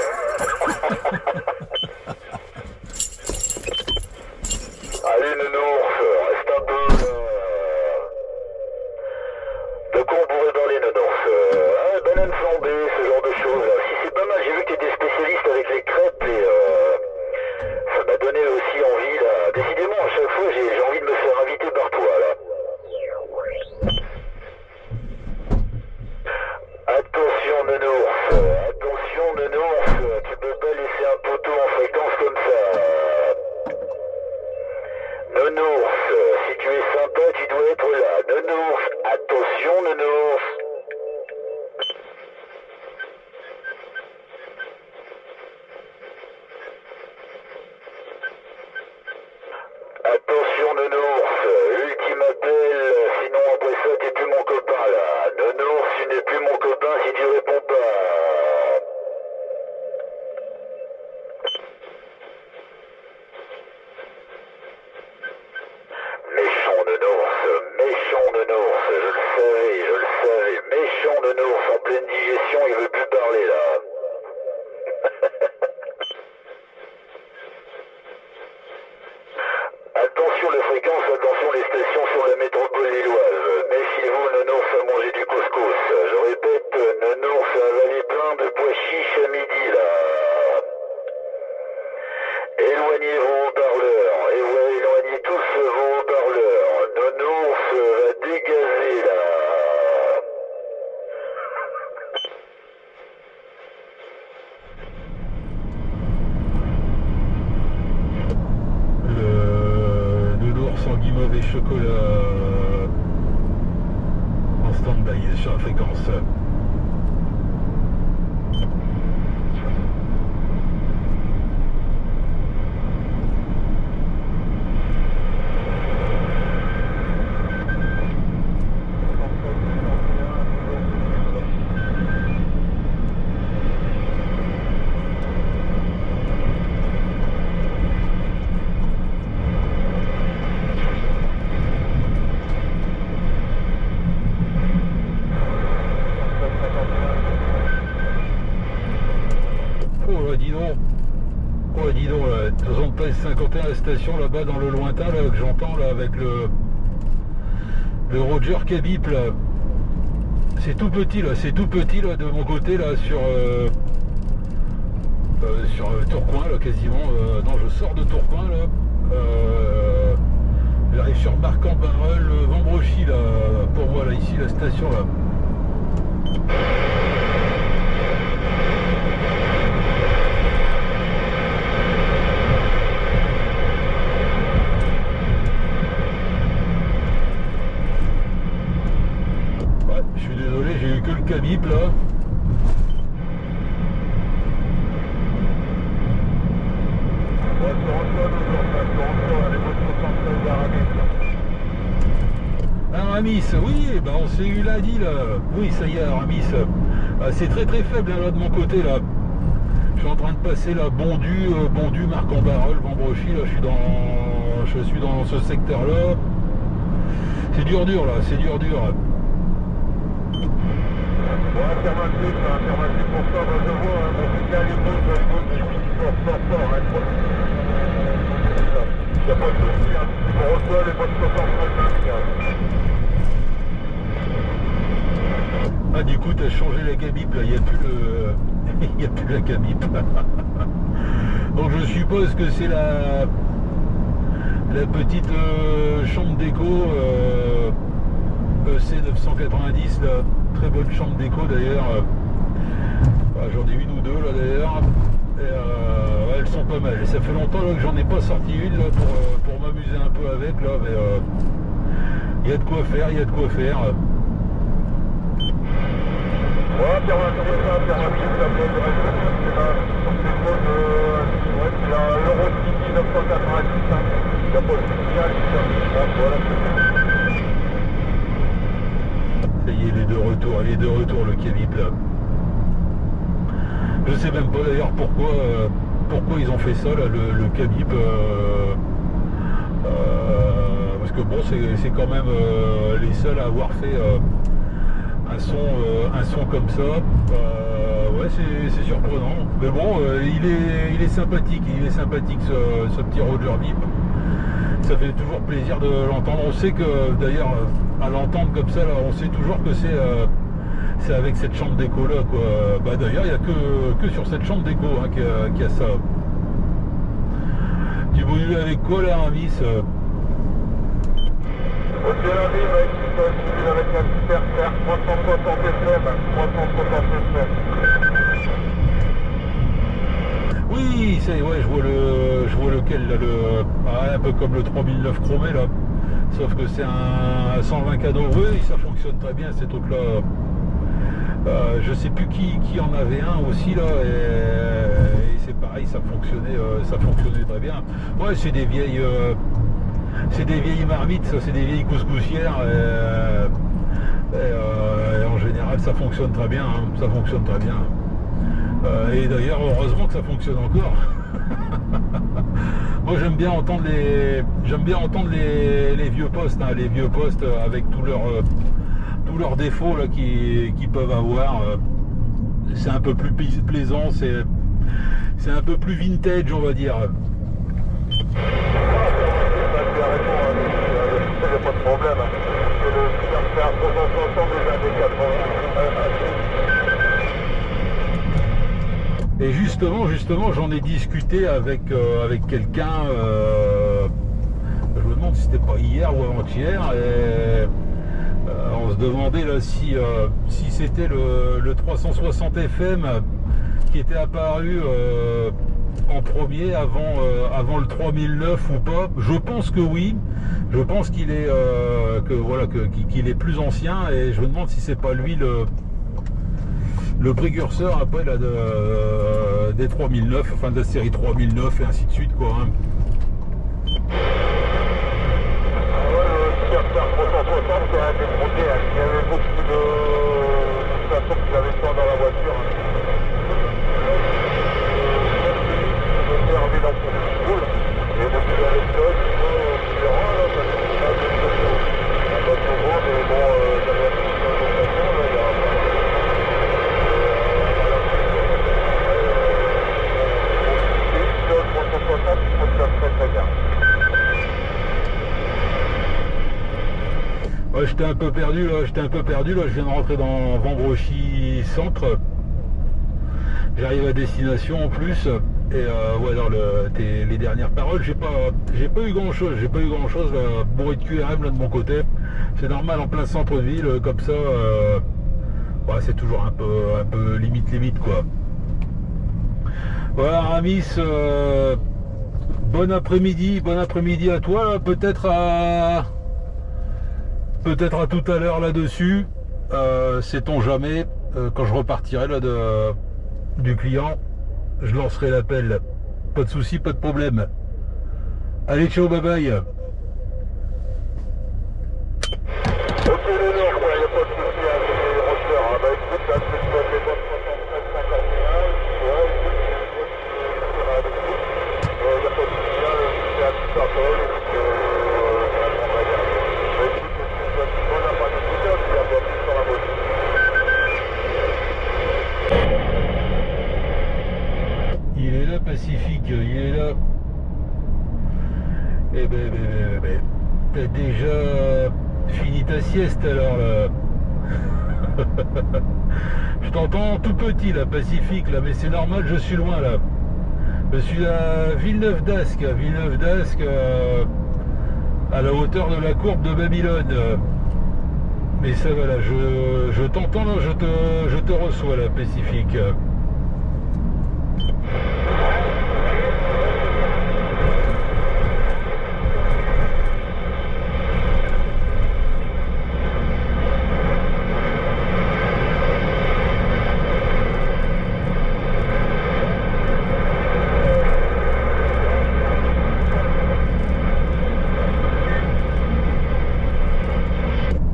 Allez, Nounours, reste un peu... De quoi on pourrait parler, Nounours? Banane flambée, ce genre de choses là. Si c'est pas mal, j'ai vu que tu étais spécialiste avec les crêpes et ça m'a donné aussi envie là. Décidément, à chaque fois, j'ai envie de me faire inviter par toi là. Attention, Nounours, tu peux pas laisser un poteau en fréquence comme ça. Nounours, si tu es sympa, tu dois être là. Nounours, attention, Nounours. Attention, Nounours, ultime appel, sinon après ça, t'es plus mon copain là. Nounours, tu n'es plus mon copain si tu réponds pas. Méchant Nounours, je le savais. Méchant Nounours, en pleine digestion, il veut plus parler là. Attention les fréquences, attention les stations sur la métropole lilloise. Méfiez-vous, Nounours a mangé du couscous. Je répète, Nounours a avalé plein de pois chiches à midi là. Éloignez vos haut-parleurs, éloignez tous vos haut-parleurs. Nounours va dégazer là. De l'ours en guimauve et chocolat en stand-by sur la fréquence. ouais, 51 la station là-bas dans le lointain là, que j'entends là avec le Roger Cabip là. C'est tout petit là, de mon côté là sur Tourcoing là quasiment. Non, je sors de Tourcoing là. J'arrive sur Marc-en-Barœul, Vambrochy là, pour moi là, ici la station là. Ouais, je suis désolé, j'ai eu que le cabip là. Aramis, oui, bah on s'est eu lundi là. Oui, ça y est, Aramis. C'est très très faible là de mon côté là. Je suis en train de passer là, Bondu, Marc-en-Barœul, Vambrochy, là, je suis dans ce secteur là. C'est dur là, c'est dur. Ouais, affirmatif pour ça, je vois, mon putain, les bouts, fort, il n'y a pas de souci, on reçoit les bonnes 65. Ah, du coup, t'as changé la cabip là, il n'y a plus le... il n'y a plus la cabip. Donc je suppose que c'est la petite chambre déco EC 990 là. Très bonne chambre déco d'ailleurs. J'en ai une ou deux là d'ailleurs. Ouais, elles sont pas mal. Et ça fait longtemps là, que j'en ai pas sorti une là, pour m'amuser un peu avec là, mais il y a de quoi faire, Ouais, affirmatif, la bonne réponse, c'est la Euro 1990, la bonne signal, voilà. Ça y est, il est de retour le cabip là. Je sais même pas d'ailleurs pourquoi ils ont fait ça là, le cabip. Parce que bon, c'est quand même les seuls à avoir fait un son comme ça. Ouais, c'est surprenant. Mais bon, il est sympathique, ce petit Roger Bip. Ça fait toujours plaisir de l'entendre. On sait que d'ailleurs, à l'entendre comme ça, là, on sait toujours que c'est avec cette chambre déco là quoi. Bah d'ailleurs, il n'y a que sur cette chambre déco hein, qu'il y a ça. Tu voulais avec quoi là, Aramis? Ok, l'ami, avec un super fer 360 FM. Oui, c'est ouais, je vois lequel là, un peu comme le 3009 chromé là. Sauf que c'est un 120 cadeaux. Oui, ça fonctionne très bien ces trucs là. Je sais plus qui en avait un aussi là et c'est pareil, ça fonctionnait très bien. Ouais, c'est des vieilles marmites, ça, c'est des vieilles couscoussières et en général ça fonctionne très bien, hein, et d'ailleurs heureusement que ça fonctionne encore. Moi j'aime bien entendre les vieux postes, hein, avec tous leurs défauts là qu'ils peuvent avoir. C'est un peu plus plaisant, c'est un peu plus vintage, on va dire. Il n'y a pas de problème. C'est le super 360 des années 80. Et justement, j'en ai discuté avec quelqu'un. Je me demande si c'était pas hier ou avant-hier. Et on se demandait là si c'était le 360 FM qui était apparu en premier avant le 3009 ou pas. Je pense que oui. Je pense qu'il est qu'il est plus ancien et je me demande si c'est pas lui le précurseur après là, des 3009, enfin de la série 3009 et ainsi de suite quoi. Hein. Le Super 360 qui a été monté, il y avait beaucoup de stations qui avaient ça dans la voiture. Ouais, j'étais un peu perdu là, je viens de rentrer dans Vambrochy centre. J'arrive à destination en plus. Et ouais, dans les dernières paroles, j'ai pas eu grand chose, là, bourré de QRM là de mon côté. C'est normal en plein centre de ville, comme ça, ouais, c'est toujours un peu limite quoi. Voilà Ramis, bon après-midi à toi, peut-être à tout à l'heure là-dessus, sait-on jamais, quand je repartirai là du client, je lancerai l'appel, pas de souci, pas de problème. Allez, ciao, bye bye. Ok, les mecs, il n'y a pas de souci avec les rockers. Ah bah écoute, là, c'est quoi, c'est 73-51. Ouais, écoute, il n'y a pas de souci, là, c'est à tout appel, et puis on va regarder. Bah écoute, je te souhaite une bonne après-midi, puis à toi plus sur la moto. Il est là, Pacifique, il est là. Eh ben, t'as déjà fini ta sieste alors là. Je t'entends tout petit là, Pacifique là, mais c'est normal, je suis loin là. Je suis à Villeneuve d'Ascq, à la hauteur de la courbe de Babylone. Mais ça va là, je t'entends là, je te reçois là, Pacifique.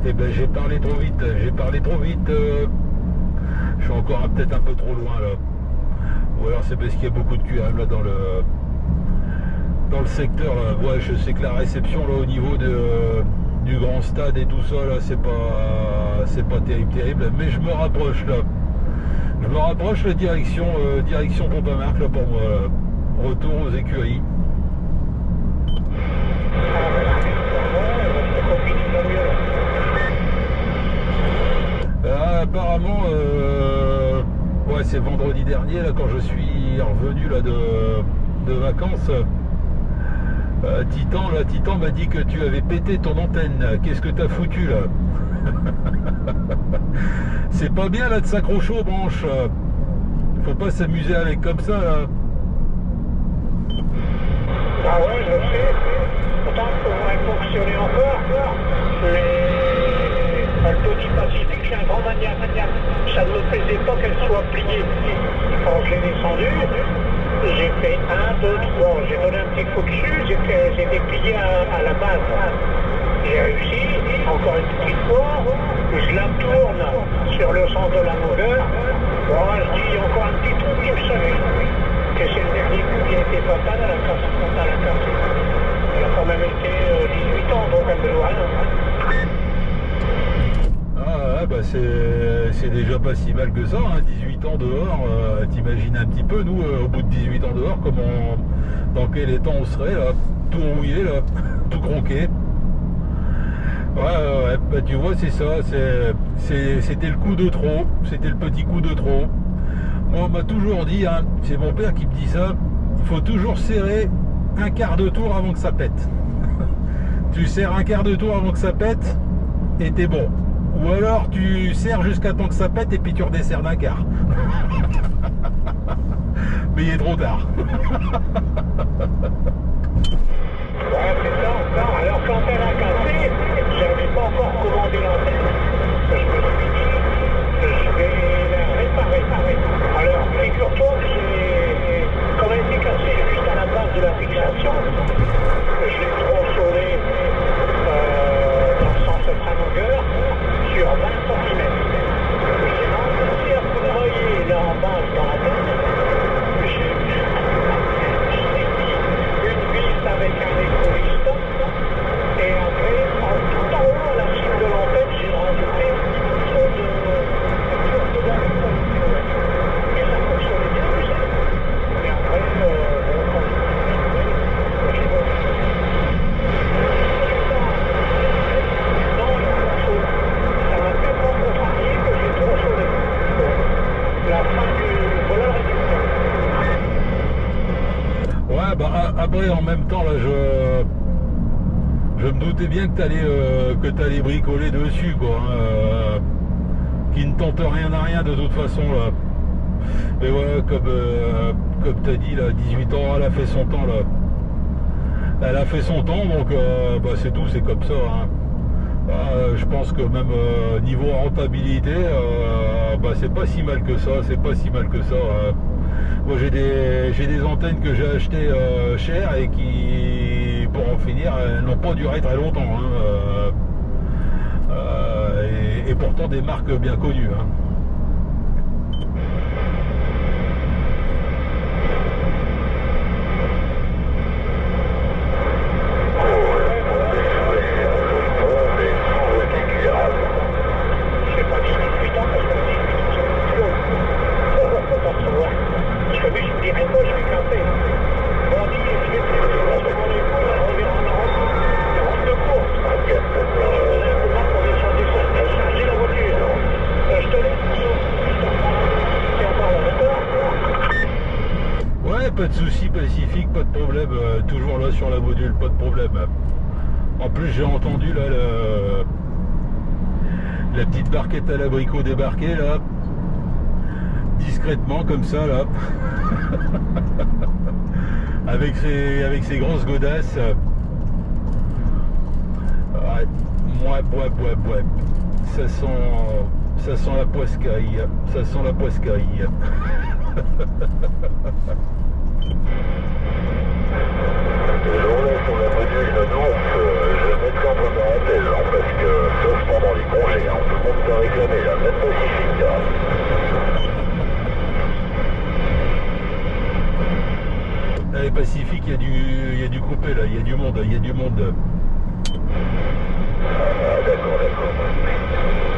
Eh ben j'ai parlé trop vite, je suis encore peut-être un peu trop loin là. Ou alors c'est parce qu'il y a beaucoup de QM là dans le secteur là. Ouais, je sais que la réception là au niveau du grand stade et tout ça là, c'est pas terrible, mais je me rapproche là. La direction Pont-à-Marc là pour moi là. Retour aux écuries. Apparemment, ouais, c'est vendredi dernier là quand je suis revenu là de vacances. Titan m'a dit que tu avais pété ton antenne. Qu'est-ce que t'as foutu là? C'est pas bien là de s'accrocher aux branches. Faut pas s'amuser avec comme ça là. Ah ouais, je sais. Pourtant, il faudrait fonctionner encore. Le Tony Pacifique, c'est un grand maniaque. Ça ne me plaisait pas qu'elle soit pliée. Quand je l'ai descendu, j'ai fait 1, 2, 3. J'ai donné un petit coup dessus, j'ai déplié à la base. J'ai réussi, encore une petite fois, je la tourne sur le sens de la longueur. Bon, je dis encore un petit trou, je savais que c'est le dernier coup qui a été fatal à la casse. Elle a quand même été 18 ans, donc elle me doit rien. Ah ouais, bah c'est déjà pas si mal que ça, hein, 18 ans dehors, t'imagines un petit peu, nous, au bout de 18 ans dehors, dans quel état on serait, là, tout rouillé, là, tout croqué. Ouais, bah tu vois, c'est ça, c'était le coup de trop, c'était le petit coup de trop. Moi, on m'a toujours dit, hein, c'est mon père qui me dit ça, il faut toujours serrer un quart de tour avant que ça pète. Tu serres un quart de tour avant que ça pète, et t'es bon. Ou alors tu serres jusqu'à temps que ça pète et puis tu redesserres d'un quart. Mais il est trop tard. Ouais, c'est ça. Non, alors quand elle a cassé, j'avais pas encore commandé l'antenne. Je me suis dit, je vais la réparer. Alors, figure-toi que quand elle était cassée juste à la base de la fixation, je l'ai tronçonné dans le sens de sa longueur sur 20 cm. J'ai commencé à foudroyer là en base dans la tête. J'ai mis une vis avec un écrou et après même temps, là, je me doutais bien que t'allais bricoler dessus, quoi. Hein, qui ne tente rien à rien de toute façon, là. Mais voilà, comme t'as dit, là, 18 ans, elle a fait son temps, là. Elle a fait son temps, donc bah, c'est tout, c'est comme ça. Hein. Je pense que même niveau rentabilité, bah, c'est pas si mal que ça, c'est pas si mal que ça. Moi j'ai des antennes que j'ai achetées chères et qui, pour en finir, elles n'ont pas duré très longtemps. Hein. Et pourtant des marques bien connues. Hein. Pas de soucis, Pacifique, pas de problème, toujours là sur la module, pas de problème. En plus j'ai entendu là la petite barquette à l'abricot débarquer là, discrètement comme ça là, avec ses grosses godasses. Ouais. Ça sent la poiscaille, ça sent la poiscaille. Sur la module Nours, je mettrai en parenthèse, hein, parce que sauf pendant les congés, hein, tout le monde peut réclamer, là, même Pacifique. Hein. Allez, Pacifique, il y a du coupé là, il y a du monde. D'accord.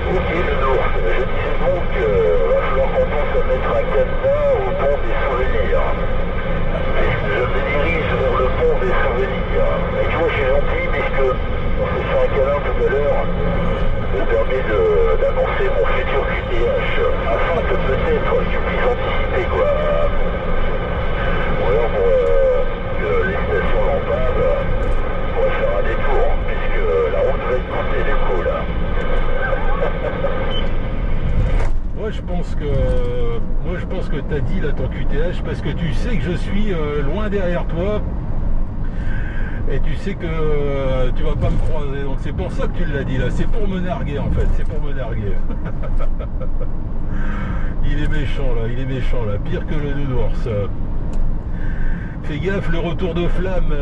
Ok, le Nours, je disais donc, va falloir qu'on pense à mettre un cadenas au pont des souvenirs. Je me dirige vers le pont des souvenirs. Et tu vois, je suis gentil puisque on s'est fait un câlin tout à l'heure. Me permet d'annoncer mon futur QTH afin que peut-être tu puisses anticiper quoi. Ou alors pour les stations Lampade, on pourrait faire un détour puisque la route va être coupée du coup là. Moi je pense que t'as dit là ton QTH parce que tu sais que je suis loin derrière toi et tu sais que tu vas pas me croiser, donc c'est pour ça que tu l'as dit là, c'est pour me narguer en fait, c'est pour me narguer. Il est méchant là, pire que le nounours. Fais gaffe, le retour de flamme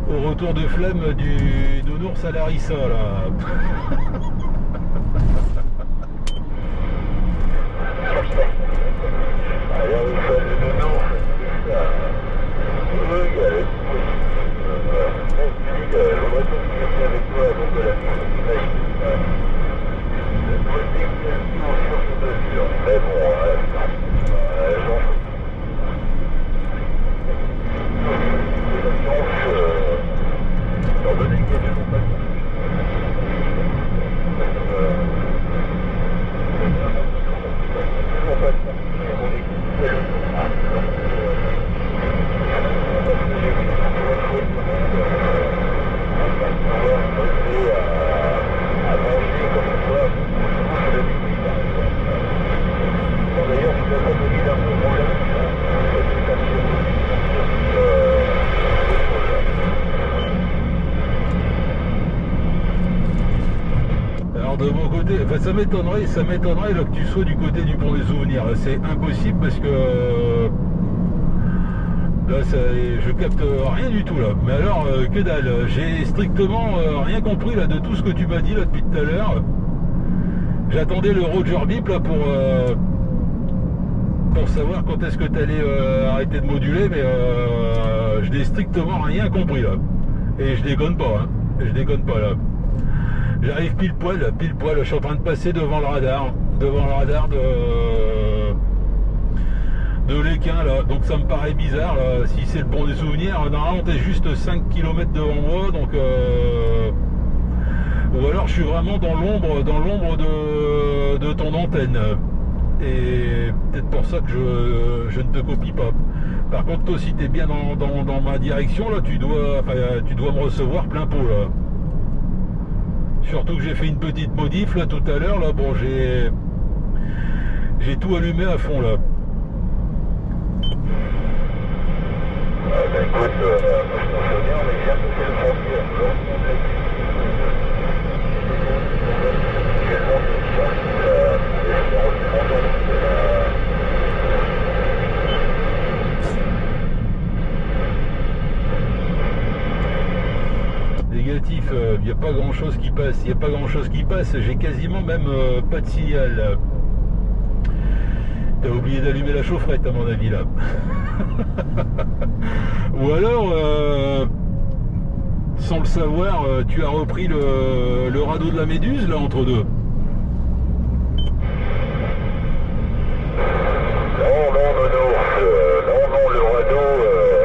au retour de flamme du nounours à Larissa là. Alors, il faut le nounours, c'est ça. Oui, je voudrais communiquer avec toi avant que la musique je dois t'expliquer sur ce mesure. Mais bon, j'en fais. Étant donné qu'il y a des compagnies. De mon côté, enfin, ça m'étonnerait là, que tu sois du côté du pont des souvenirs. C'est impossible parce que là, je capte rien du tout là. Mais alors, que dalle, j'ai strictement rien compris là de tout ce que tu m'as dit là depuis tout à l'heure. J'attendais le Roger Bip là pour savoir quand est-ce que tu allais arrêter de moduler, mais je n'ai strictement rien compris là. Et je déconne pas, hein. Je déconne pas là. J'arrive pile poil, je suis en train de passer devant le radar de l'Équin là, donc ça me paraît bizarre là. Si c'est le pont des souvenirs, normalement t'es juste 5 km devant moi, donc ou alors je suis vraiment dans l'ombre de ton antenne, et peut-être pour ça que je ne te copie pas. Par contre, toi, si tu es bien dans ma direction, là, tu dois me recevoir plein pot, là. Surtout que j'ai fait une petite modif, là, tout à l'heure, là, bon, j'ai tout allumé à fond, là. Écoute, moi je m'en souviens, on est bien passé le frontière. Négatif, il n'y a pas grand chose qui passe, j'ai quasiment même pas de signal là. T'as oublié d'allumer la chaufferette à mon avis là. Ou alors sans le savoir, tu as repris le radeau de la Méduse là entre deux. Non, le radeau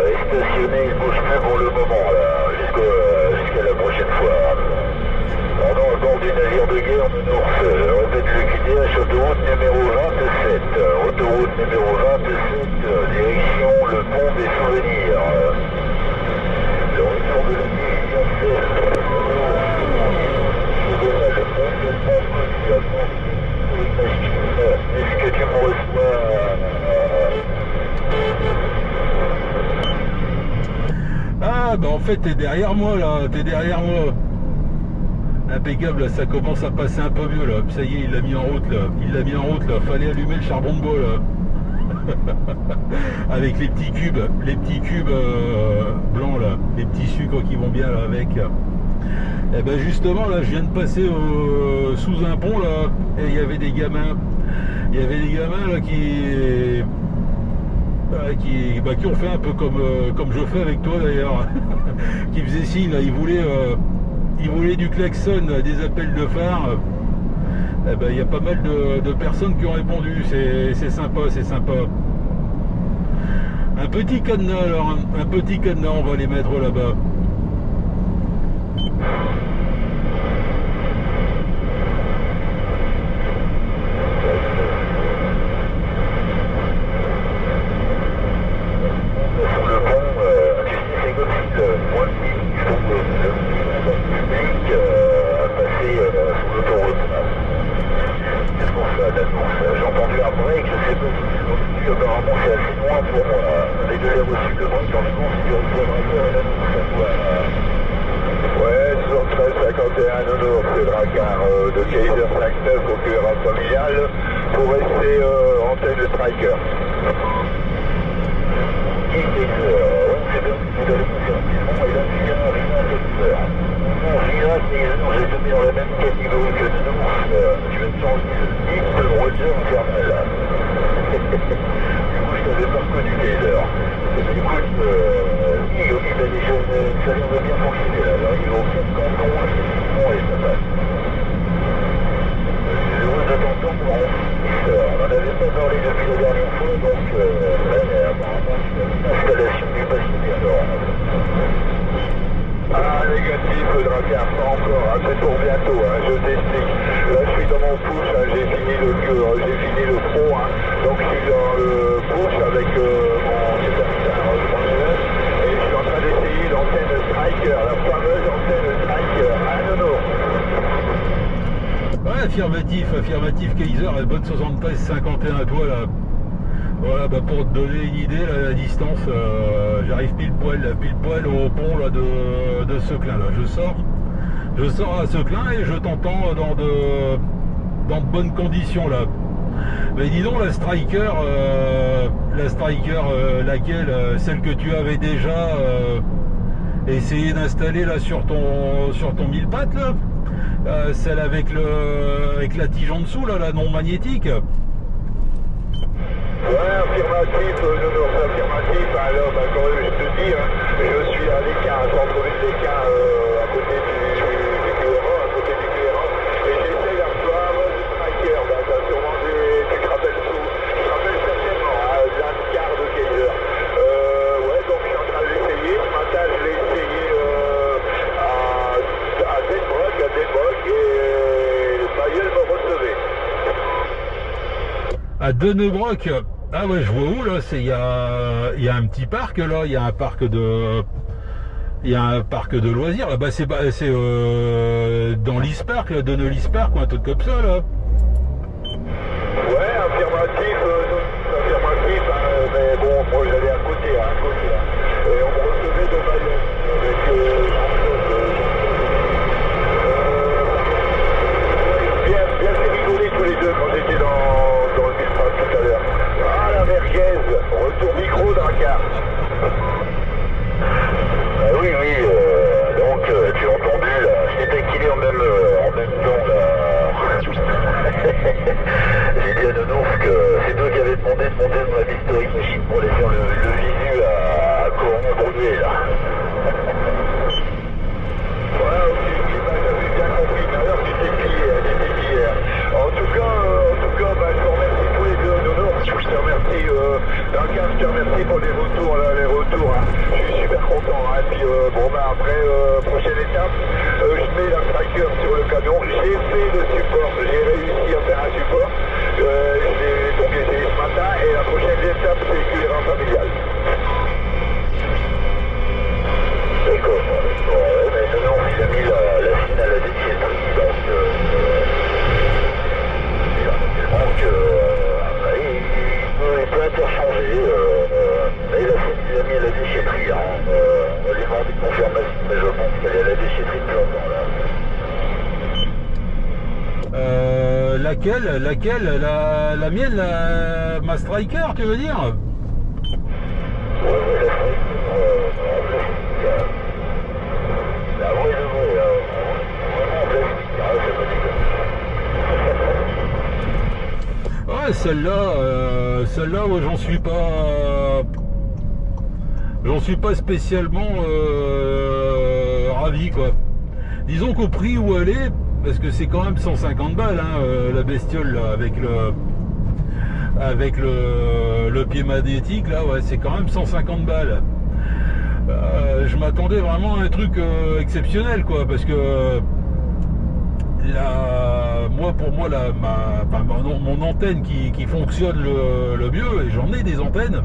est stationné, il bouge plus pour le moment là, jusqu'à la prochaine fois. On est à bord du navire de guerre de Nours, je répète le QDH, autoroute numéro 27, autoroute numéro 27, direction le pont des souvenirs. Le retour de la nuit universelle, le pont de est-ce que tu me reçois? Ah bah en fait t'es derrière moi là, Impeccable, là, ça commence à passer un peu mieux là. Ça y est, il l'a mis en route là. Fallait allumer le charbon de bois là. Avec les petits cubes blancs là, les petits sucres qui vont bien là avec. Et ben justement là, je viens de passer sous un pont là, et il y avait des gamins là qui ont fait un peu comme je fais avec toi d'ailleurs, qui faisaient signe là, ils voulaient du klaxon, des appels de phare. Eh ben il y a pas mal de personnes qui ont répondu, c'est sympa. Un petit cadenas alors, on va les mettre là-bas. De Kaiser 5-9 au QRA familial pour rester antenne de Striker. C'est bien, vous allez me faire un petit moment, il a mis un docteur. Non, j'ai tout mis dans la même catégorie que nous, tu vas te changer le titre, le Roger infernal. Du coup, je t'avais pas reconnu Kaiser. Écoute, il a des choses, ça vient de bien fonctionner là. Alors, il va au 4 cantons, et ça passe. On n'en avait pas parlé depuis la dernière fois, donc apparemment l'installation du passionné alors. Ah, négatif, Drakkar, pas encore, c'est pour bientôt, je t'explique. Là je suis dans mon push, j'ai fini le pro, donc je suis dans le push avec mon Superstar 39 et je suis en train d'essayer l'antenne Striker, la fameuse antenne Striker, non. Ouais, affirmatif Kaiser, bonne 73-51 à toi là. Voilà, bah pour te donner une idée, là, la distance, j'arrive pile poil au pont là, de Seclin. Là. Je sors à Seclin et je t'entends dans de bonnes conditions là. Mais dis donc la Striker, laquelle, celle que tu avais déjà essayé d'installer là sur ton 1000 pattes là. Celle avec la tige en dessous, là, la non magnétique. Ouais, affirmatif, affirmatif. Alors, quand même, je te dis, je suis à l'écart, centre-ville d'écart, à côté du QRA, et j'essaie d'un soir du Striker. T'as sûrement tu te rappelles certainement, d'un quart de Kaiser. Ouais, donc je suis en train de l'essayer. Ce matin, je l'ai essayé à Denbrock, et le Bayeux me recevait. À Denebrock, Ah ouais, je vois où là, il y a un petit parc là, il y a un parc de loisirs là-bas, c'est dans l'East Park, là, Donnelly's Park ou un truc comme ça là. Ouais, affirmatif, mais bon, moi j'allais à côté, hein. Et on me recevait de Mayenne avec bien fait rigoler tous les deux quand j'étais dans le Mistral tout à l'heure. Ah la merguez, retour micro Dracar. Ah oui, donc tu as entendu là, je t'ai taquiné en même temps là. J'ai dit à Nounours que c'est toi qui avais demandé de monter dans la Mystery Machine pour aller faire le visu à Coran Brouillet là. Voilà, ok, j'avais bien compris, d'ailleurs j'étais plié. En tout cas, bah, je te remercie tous les deux, Nounours, je te remercie, Dracar, je te remercie pour les retours là, hein. Je suis super content, hein. Et puis bon bah après, prochaine étape, je mets la tracker sur le camion, j'ai fait le support, j'ai réussi à faire un support, j'ai donc essayé ce matin, et la prochaine étape c'est éclairant familial. D'accord, bon, mais non, il a mis la finale à déchetterie, donc il peut interchanger, mais il a mis à la déchetterie, hein. On lui demande une confirmation, mais je pense qu'elle est à la déchetterie depuis longtemps là. Laquelle la mienne, ma Striker, tu veux dire? Ouais, la vraie de vrai, vraiment en plastique, hein, c'est pas Ouais, celle-là, ouais, j'en suis pas spécialement ravi quoi. Disons qu'au prix où elle est, parce que c'est quand même 150 balles hein, la bestiole là, avec le pied magnétique là, ouais, c'est quand même 150 balles. Je m'attendais vraiment à un truc exceptionnel quoi, parce que pour moi mon antenne qui fonctionne le mieux, et j'en ai des antennes,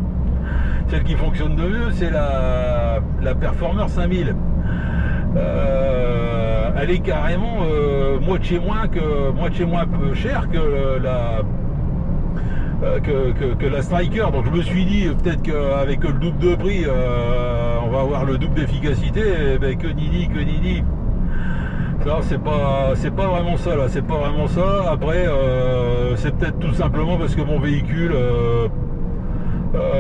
celle qui fonctionne le mieux c'est la Performer 5000. Elle est carrément moitié moins peu chère que la Striker, donc je me suis dit peut-être qu'avec le double de prix on va avoir le double d'efficacité, et ben, que nini. Ça, c'est pas vraiment ça là, c'est pas vraiment ça. Après c'est peut-être tout simplement parce que mon véhicule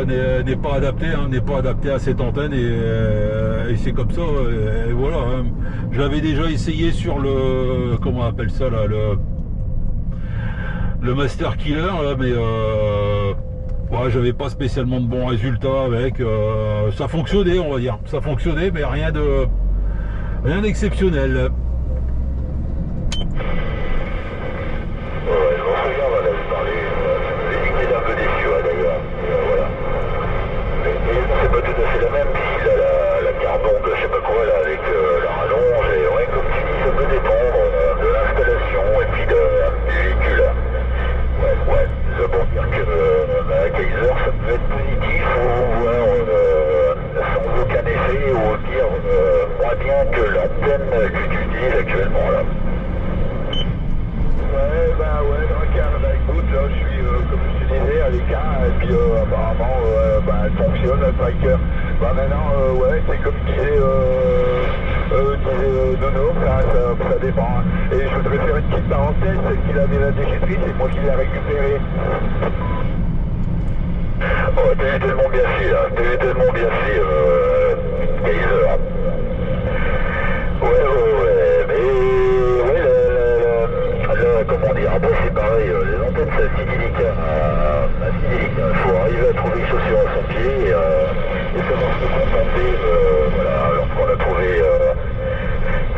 n'est pas adapté, hein, n'est pas adapté à cette antenne, et c'est comme ça, et voilà hein. Je l'avais déjà essayé sur le, comment on appelle ça là, le Master Killer là, mais ouais, j'avais pas spécialement de bons résultats avec, ça fonctionnait, on va dire, ça fonctionnait, mais rien d'exceptionnel. Ouais, je m'en souviens, on en avait parlé, j'ai dit qu'il était un peu déçu, ouais, d'ailleurs, voilà. Mais c'est pas tout à fait la même, puisqu'il a la carbone, je sais pas quoi, là, avec la rallonge, et ouais, comme tu dis, ça peut dépendre de l'installation, et puis du véhicule. Ouais, ça pour dire que la Kaiser, ça peut être positif, ou voir sans aucun effet, ou dire moins bien que l'antenne que tu utilises actuellement, là. Ouais, Dracar, bah écoute, là je suis, comme je te disais, à l'écart, et puis apparemment, elle fonctionne, la Striker. Bah maintenant, ouais, c'est comme disait Nono, ça dépend. Hein. Et je voudrais faire une petite parenthèse, celle qu'il avait la déchetterie, c'est moi qui l'ai récupérée. Oh, t'as eu tellement bien fait, là, Kaiser. Ouais, mais... comment dire, après c'est pareil, les antennes c'est assez délicat, il faut arriver à trouver les chaussures à son pied et savoir se contenter, voilà, lorsqu'on a trouvé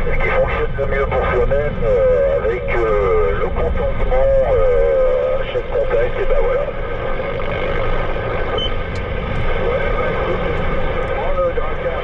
ce qui fonctionne le mieux pour soi-même, avec le contentement à chaque contact, et ben voilà. Ouais, bah écoute, prends le Dracar,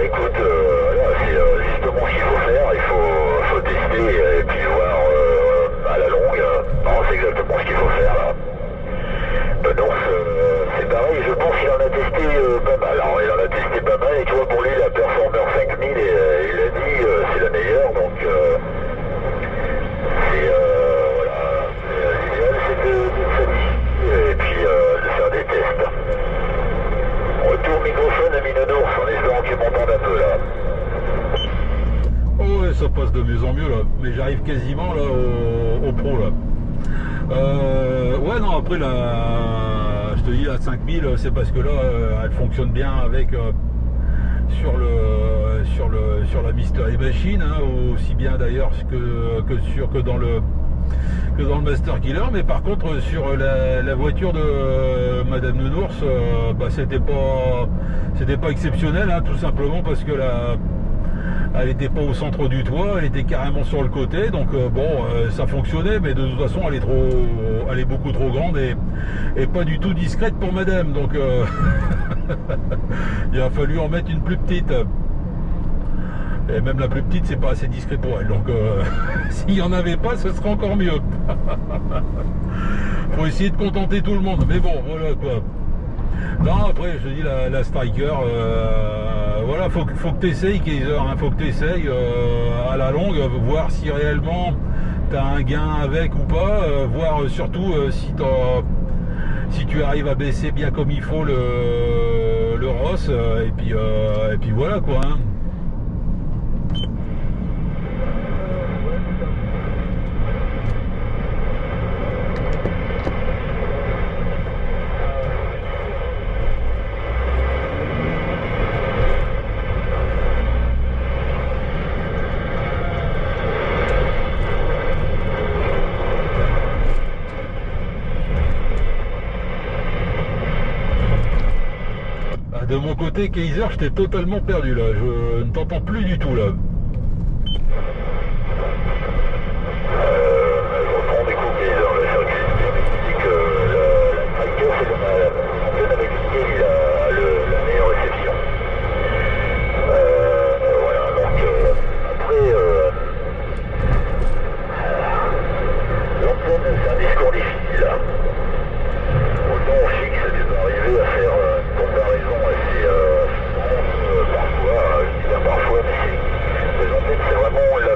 écoute, voilà, c'est justement ce qu'il faut faire, il faut tester et puis voir à la longue. Non, c'est exactement ce qu'il faut faire là. Donc c'est pareil, je pense qu'il en a testé pas mal. Alors il en a testé pas mal et tu vois pour lui la Performer 5000 il a dit c'est la meilleure, donc c'est voilà, l'idéal c'est de s'habituer et puis de faire des tests. Retour microphone à Minonours en espérant qu'il m'entende un peu là. Oh ouais, ça passe de mieux en mieux là, mais j'arrive quasiment là au pro là. Ouais non, après je te dis la 5000 c'est parce que là elle fonctionne bien avec sur la Mystery Machine, hein, aussi bien d'ailleurs que dans le Master Killer, mais par contre sur la voiture de Madame Nounours, bah, c'était pas exceptionnel, hein, tout simplement parce que elle n'était pas au centre du toit, elle était carrément sur le côté, donc ça fonctionnait, mais de toute façon elle est beaucoup trop grande et pas du tout discrète pour madame, donc il a fallu en mettre une plus petite. Et même la plus petite, c'est pas assez discret pour elle, donc s'il n'y en avait pas, ce serait encore mieux. Faut essayer de contenter tout le monde, mais bon, voilà quoi. Non, après, je te dis, la Striker, voilà, faut que tu essayes, Kaiser, hein, faut que tu essayes à la longue, voir si réellement tu as un gain avec ou pas, voir surtout si tu arrives à baisser bien comme il faut le ROS, et puis voilà quoi. Hein. De mon côté, Kaiser, je t'ai totalement perdu là, je ne t'entends plus du tout là. Je reprends des coups Kaiser, le circuit. Il dit que la Striker, c'est l'antenne avec laquelle il a la meilleure réception. Voilà, donc après, l'antenne, c'est un discours difficile là. Autant on fixe, tu peux arriver à faire une comparaison assez parfois, je dis bien parfois, mais les antennes c'est vraiment la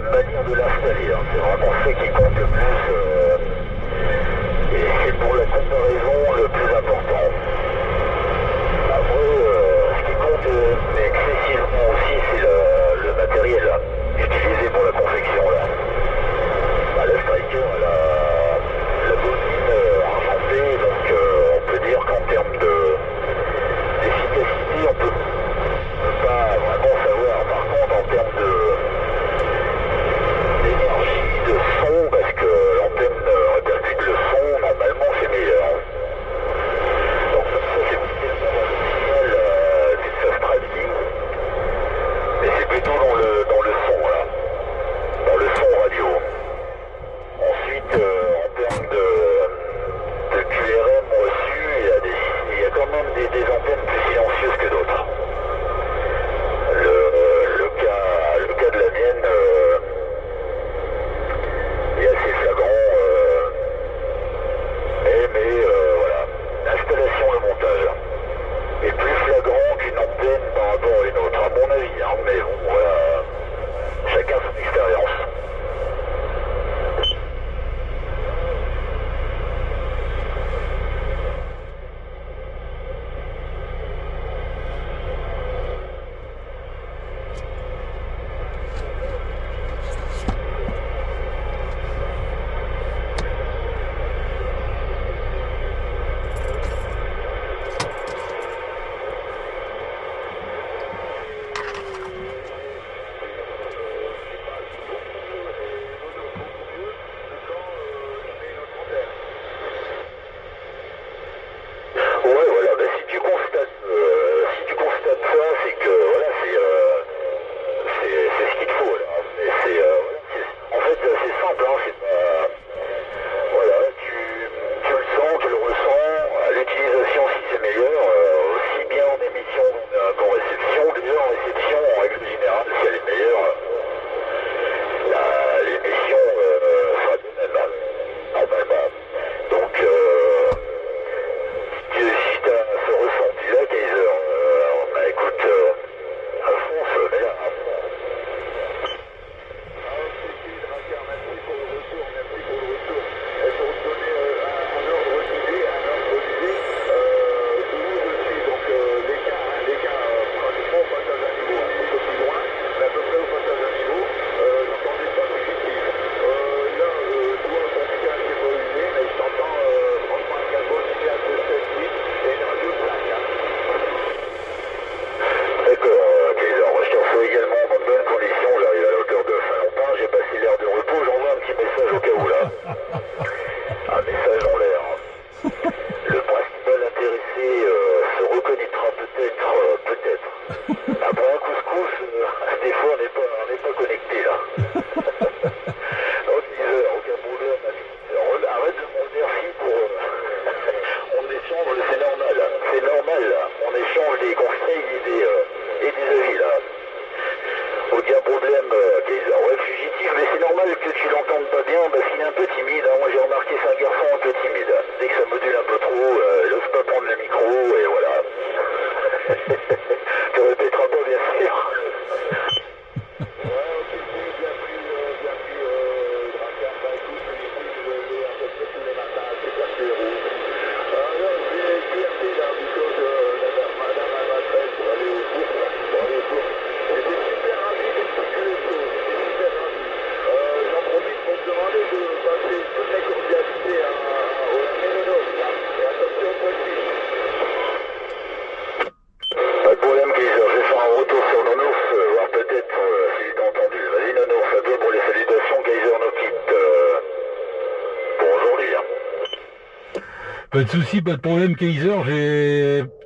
Pas de souci, pas de problème, Kaiser.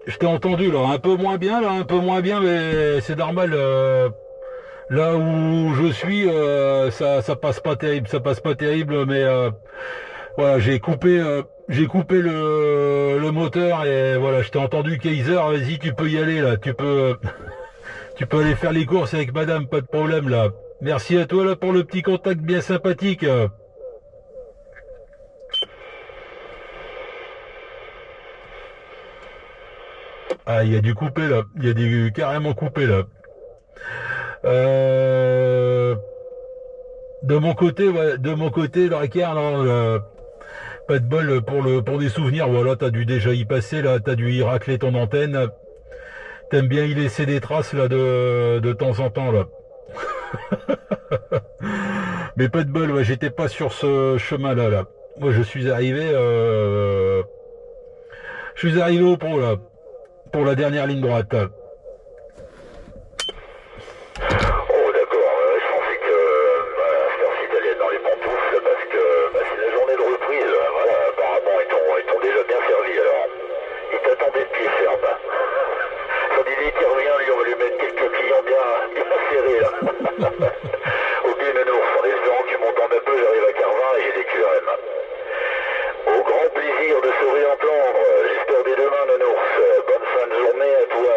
Je t'ai entendu là, un peu moins bien, mais c'est normal. Là où je suis, ça passe pas terrible, mais voilà, j'ai coupé le moteur et voilà, je t'ai entendu, Kaiser. Vas-y, tu peux y aller là, tu peux aller faire les courses avec madame, pas de problème là. Merci à toi là pour le petit contact bien sympathique. Ah, il y a du coupé là, il y a du carrément coupé là. De mon côté, ouais, le Ricard, non, pas de bol pour des souvenirs. Voilà, t'as dû déjà y passer là, t'as dû y racler ton antenne. T'aimes bien y laisser des traces là de temps en temps là. Mais pas de bol, ouais, j'étais pas sur ce chemin-là là. Moi, je suis arrivé au pro là, pour la dernière ligne droite. Oh d'accord, je pensais que cette heure-ci t'allais dans les pantoufles parce que c'est la journée de reprise. Voilà, apparemment ils t'ont déjà bien servi alors. Ils t'attendaient de pied ferme. Son idée qui revient, lui, on va lui mettre quelques clients bien serrés là. Ok Nounours, en espérant que tu m'entends un peu, j'arrive à Carvin et j'ai des QRM. Au grand plaisir de se réentendre, j'espère dès demain Nounours. Bonne fin de journée à toi.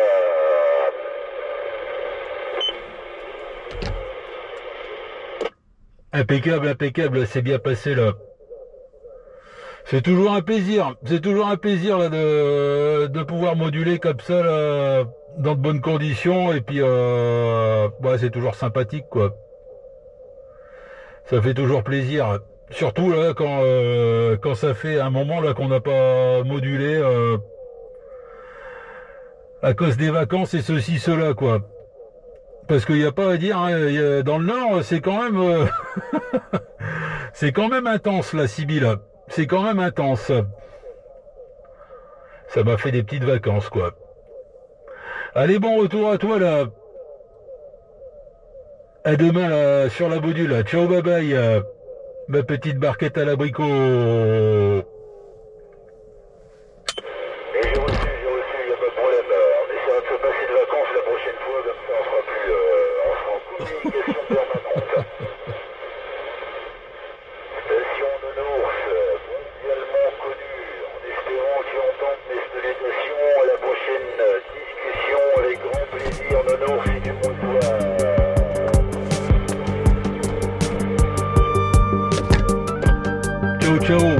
Impeccable, c'est bien passé là. C'est toujours un plaisir là de pouvoir moduler comme ça là, dans de bonnes conditions et puis ouais, c'est toujours sympathique quoi. Ça fait toujours plaisir, surtout là quand ça fait un moment là qu'on n'a pas modulé à cause des vacances et ceci cela quoi. Parce qu'il n'y a pas à dire, hein, dans le Nord, c'est quand même c'est quand même intense la Sibylle. C'est quand même intense. Ça m'a fait des petites vacances, quoi. Allez, bon retour à toi, là. À demain, là, sur la Baudule, là. Ciao, bye bye, ma petite barquette à l'abricot. J'ai reçu, y a pas de problème. On essaiera de se passer de vacances la prochaine fois, comme ça on sera en communication permanente. Station Nounours, mondialement connue, en espérant que tu entendes mes salutations. À la prochaine discussion, avec grand plaisir Nounours, si tu me vois. Ciao, ciao.